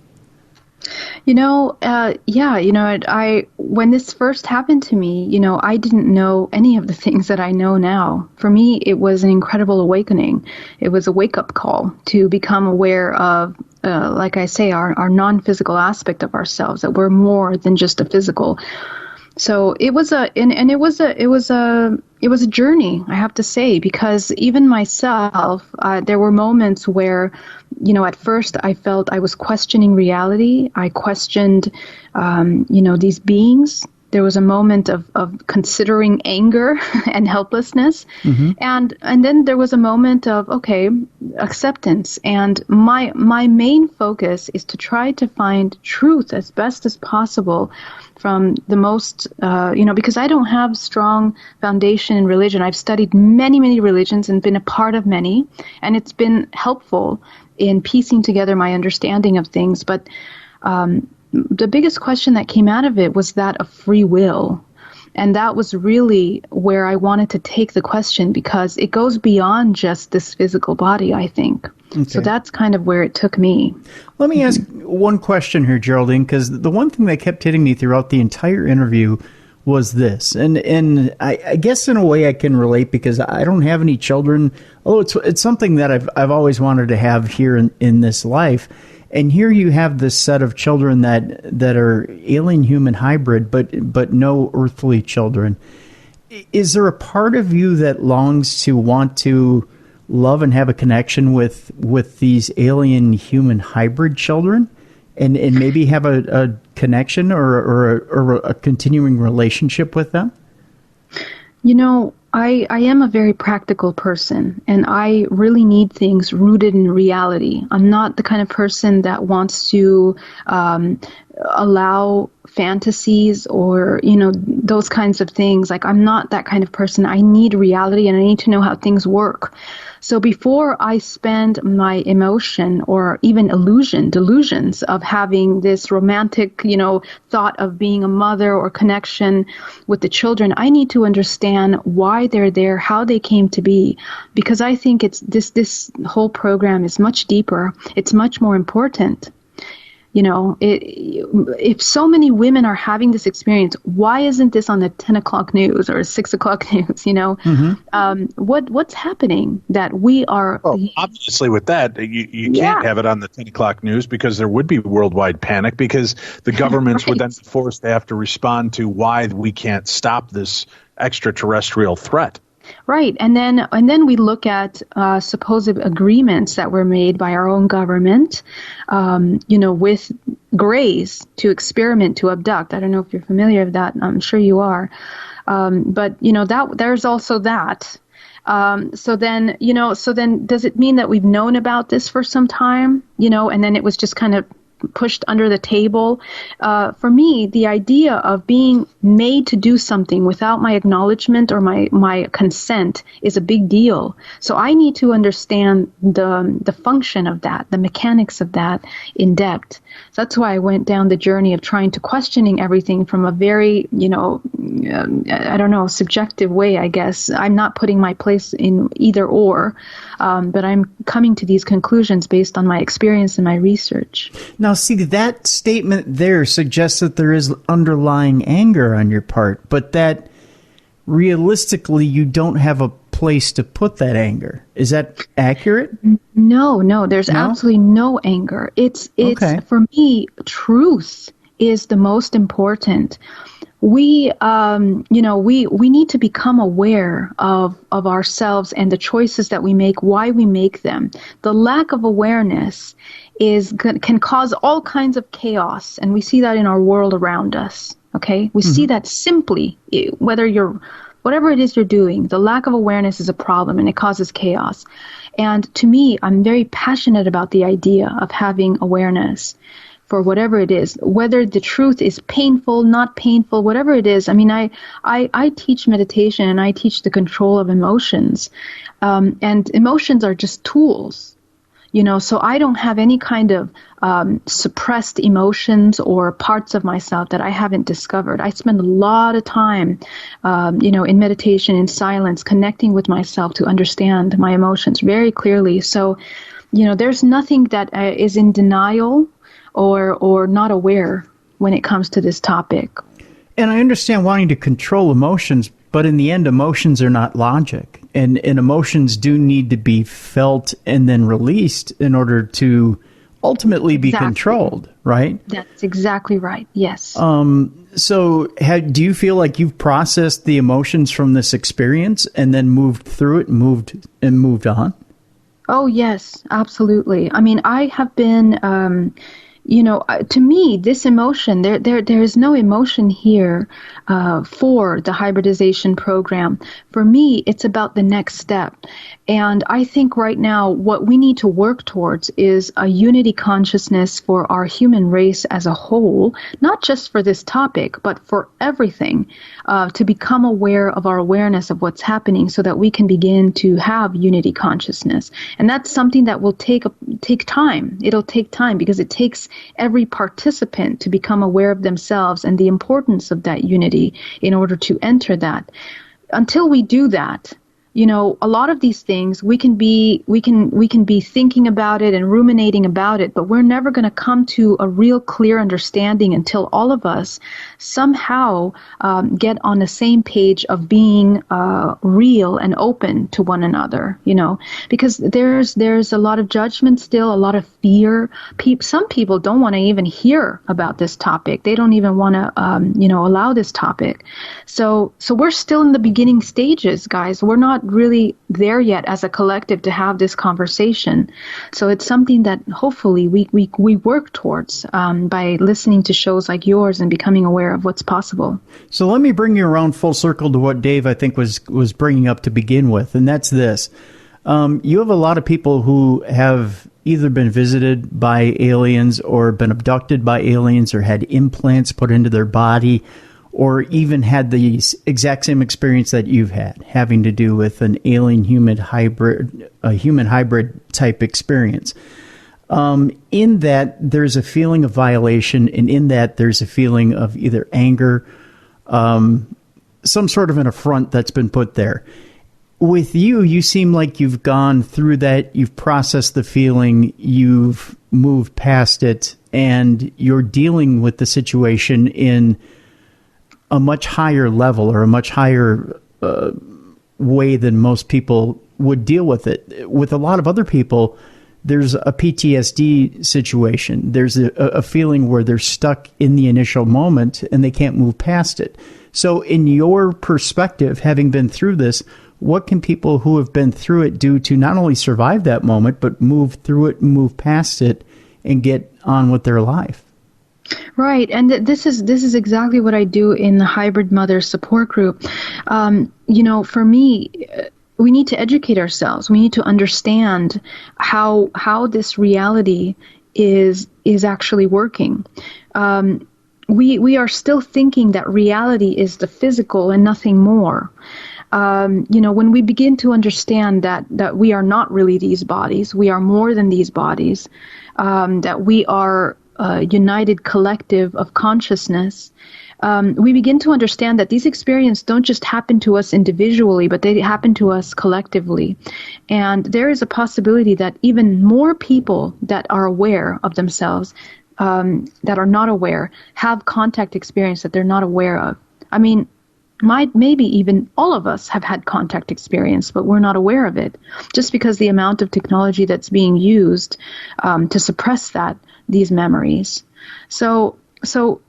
When this first happened to me, I didn't know any of the things that I know now. For me, it was an incredible awakening. It was a wake-up call to become aware of, like I say, our non-physical aspect of ourselves, that we're more than just a physical. So it was a journey, I have to say, because even myself, there were moments where, at first I felt I was questioning reality. I questioned, these beings. There was a moment of considering anger and helplessness. Mm-hmm. And then there was a moment of, acceptance. And my main focus is to try to find truth as best as possible from the most, because I don't have strong foundation in religion. I've studied many, many religions and been a part of many, and it's been helpful in piecing together my understanding of things. But the biggest question that came out of it was that of free will. And that was really where I wanted to take the question, because it goes beyond just this physical body, I think. Okay. So that's kind of where it took me. Let me ask one question here, Geraldine, because the one thing that kept hitting me throughout the entire interview was this. And I guess in a way I can relate, because I don't have any children, although it's something that I've always wanted to have here in this life. And here you have this set of children that are alien human hybrid, but no earthly children. Is there a part of you that longs to want to love and have a connection with these alien human hybrid children, and maybe have a connection or a continuing relationship with them? I am a very practical person, and I really need things rooted in reality. I'm not the kind of person that wants to allow fantasies or, those kinds of things. Like, I'm not that kind of person. I need reality, and I need to know how things work. So before I spend my emotion or even delusions of having this romantic, thought of being a mother or connection with the children, I need to understand why they're there, how they came to be, because I think it's this whole program is much deeper. It's much more important. If so many women are having this experience, why isn't this on the 10 o'clock news or 6 o'clock news? Mm-hmm. What's happening that we are? Well, obviously, with that, you can't have it on the 10 o'clock news, because there would be worldwide panic, because the governments would then be forced to have to respond to why we can't stop this extraterrestrial threat. Right. And then we look at supposed agreements that were made by our own government, with Greys to experiment, to abduct. I don't know if you're familiar with that. I'm sure you are. But that there's also that. So then does it mean that we've known about this for some time, and then it was just kind of pushed under the table? For me, the idea of being made to do something without my acknowledgement or my consent is a big deal. So I need to understand the function of that, the mechanics of that in depth. So that's why I went down the journey of trying to questioning everything from a very, subjective way, I guess. I'm not putting my place in either or, but I'm coming to these conclusions based on my experience and my research. Now, see, that statement there suggests that there is underlying anger on your part, but that realistically you don't have a place to put that anger. Is that accurate? No, there's absolutely no anger. It's Okay. For me, truth is the most important. We we need to become aware of ourselves and the choices that we make, why we make them. The lack of awareness can cause all kinds of chaos, and we see that in our world around us. Okay, we see that simply, whatever it is you're doing, the lack of awareness is a problem, and it causes chaos. And to me, I'm very passionate about the idea of having awareness for whatever it is, whether the truth is painful, not painful, whatever it is. I mean, I teach meditation, and I teach the control of emotions, and emotions are just tools. So I don't have any kind of suppressed emotions or parts of myself that I haven't discovered. I spend a lot of time, in meditation, in silence, connecting with myself to understand my emotions very clearly. So, there's nothing that is in denial or not aware when it comes to this topic. And I understand wanting to control emotions, but in the end, emotions are not logic. And emotions do need to be felt and then released in order to ultimately be controlled, right? That's exactly right, yes. So do you feel like you've processed the emotions from this experience and then moved through it, moved on? Oh, yes, absolutely. I mean, I have been... to me, this emotion, there is no emotion here for the hybridization program. For me, it's about the next step. And I think right now what we need to work towards is a unity consciousness for our human race as a whole, not just for this topic, but for everything, to become aware of our awareness of what's happening so that we can begin to have unity consciousness. And that's something that will take time. It'll take time because it takes every participant to become aware of themselves and the importance of that unity in order to enter that. Until we do that, a lot of these things we can be thinking about it and ruminating about it, but we're never going to come to a real clear understanding until all of us somehow get on the same page of being real and open to one another. Because there's a lot of judgment still, a lot of fear. Some people don't want to even hear about this topic. They don't even want to allow this topic. So we're still in the beginning stages, guys. We're not really there yet as a collective to have this conversation. So it's something that hopefully we work towards by listening to shows like yours and becoming aware of what's possible. So let me bring you around full circle to what Dave, I think, was bringing up to begin with, and that's this. You have a lot of people who have either been visited by aliens or been abducted by aliens or had implants put into their body, or even had the exact same experience that you've had, having to do with an alien-human hybrid, a human hybrid type experience. In that, there's a feeling of violation, and in that, there's a feeling of either anger, some sort of an affront that's been put there. With you, you seem like you've gone through that, you've processed the feeling, you've moved past it, and you're dealing with the situation in a much higher level or a much higher way than most people would deal with it. With a lot of other people, there's a PTSD situation. There's a feeling where they're stuck in the initial moment and they can't move past it. So in your perspective, having been through this, what can people who have been through it do to not only survive that moment, but move through it and move past it and get on with their life? Right, and this is exactly what I do in the Hybrid Mother support group. For me, we need to educate ourselves. We need to understand how this reality is actually working. We are still thinking that reality is the physical and nothing more. When we begin to understand that we are not really these bodies, we are more than these bodies, that we are a united collective of consciousness, we begin to understand that these experiences don't just happen to us individually, but they happen to us collectively. And there is a possibility that even more people that are aware of themselves, that are not aware, have contact experience that they're not aware of. I mean, maybe even all of us have had contact experience, but we're not aware of it, just because the amount of technology that's being used to suppress these memories. So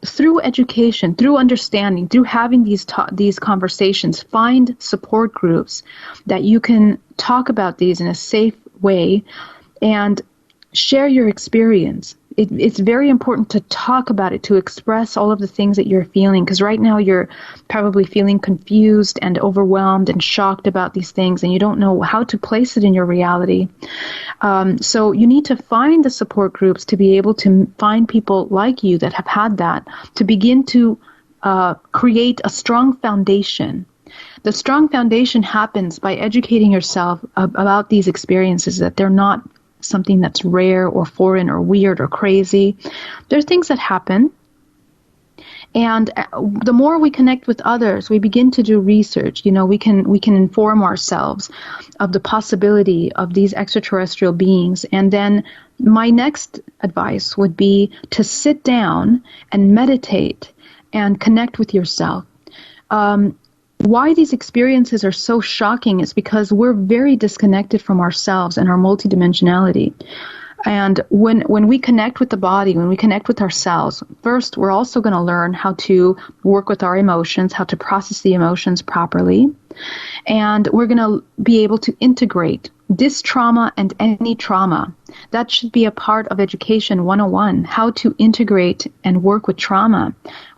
through education, through understanding, through having these conversations, find support groups that you can talk about these in a safe way and share your experience. It's very important to talk about it, to express all of the things that you're feeling, because right now you're probably feeling confused and overwhelmed and shocked about these things, and you don't know how to place it in your reality. So you need to find the support groups to be able to find people like you that have had that, to begin to create a strong foundation. The strong foundation happens by educating yourself about these experiences, that they're not something that's rare or foreign or weird or crazy. There's things that happen. And the more we connect with others, we begin to do research. We can inform ourselves of the possibility of these extraterrestrial beings. And then my next advice would be to sit down and meditate and connect with yourself. Why these experiences are so shocking is because we're very disconnected from ourselves and our multidimensionality. And when we connect with the body, when we connect with ourselves, first, we're also going to learn how to work with our emotions, how to process the emotions properly. And we're going to be able to integrate this trauma and any trauma. That should be a part of Education 101, how to integrate and work with trauma.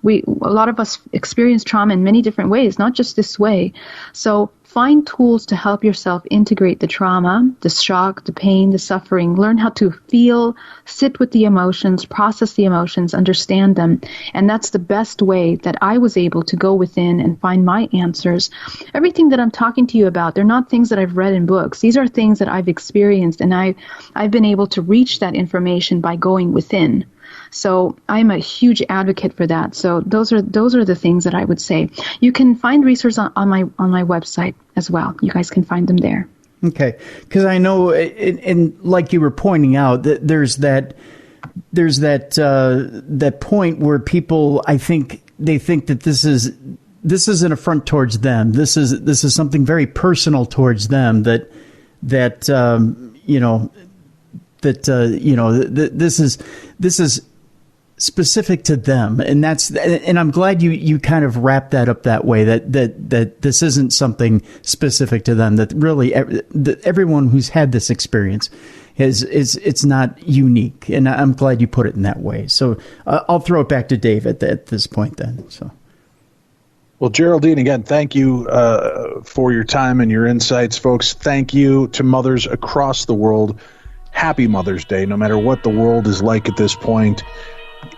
A lot of us experience trauma in many different ways, not just this way. So find tools to help yourself integrate the trauma, the shock, the pain, the suffering. Learn how to feel, sit with the emotions, process the emotions, understand them. And that's the best way that I was able to go within and find my answers. Everything that I'm talking to you about, they're not things that I've read in books. These are things that I've experienced, and I've been able to reach that information by going within. So I'm a huge advocate for that. So those are the things that I would say. You can find resources on my website as well. You guys can find them there. Okay, because I know, and like you were pointing out, that there's that point where people, I think, they think that this is an affront towards them. This is something very personal towards them. This is specific to them, and I'm glad you kind of wrapped that up that way, that this isn't something specific to them, that really that everyone who's had this experience it's not unique, and I'm glad you put it in that way. So I'll throw it back to Dave at this point then. So. Well, Geraldine, again, thank you for your time and your insights, folks. Thank you to mothers across the world. Happy Mother's Day, no matter what the world is like at this point.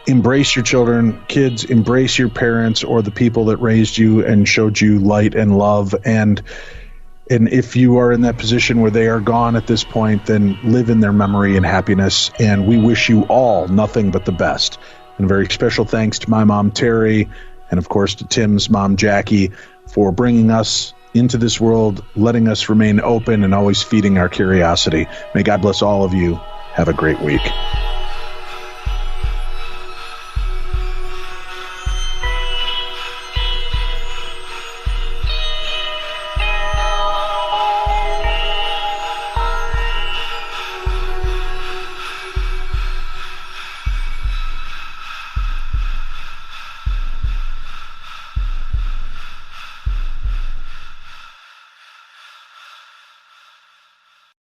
Embrace your children. Kids, embrace your parents or the people that raised you and showed you light and love. And if you are in that position where they are gone at this point, then live in their memory and happiness. And we wish you all nothing but the best. And very special thanks to my mom, Terry, and of course to Tim's mom, Jackie, for bringing us into this world, letting us remain open and always feeding our curiosity. May God bless all of you. Have a great week.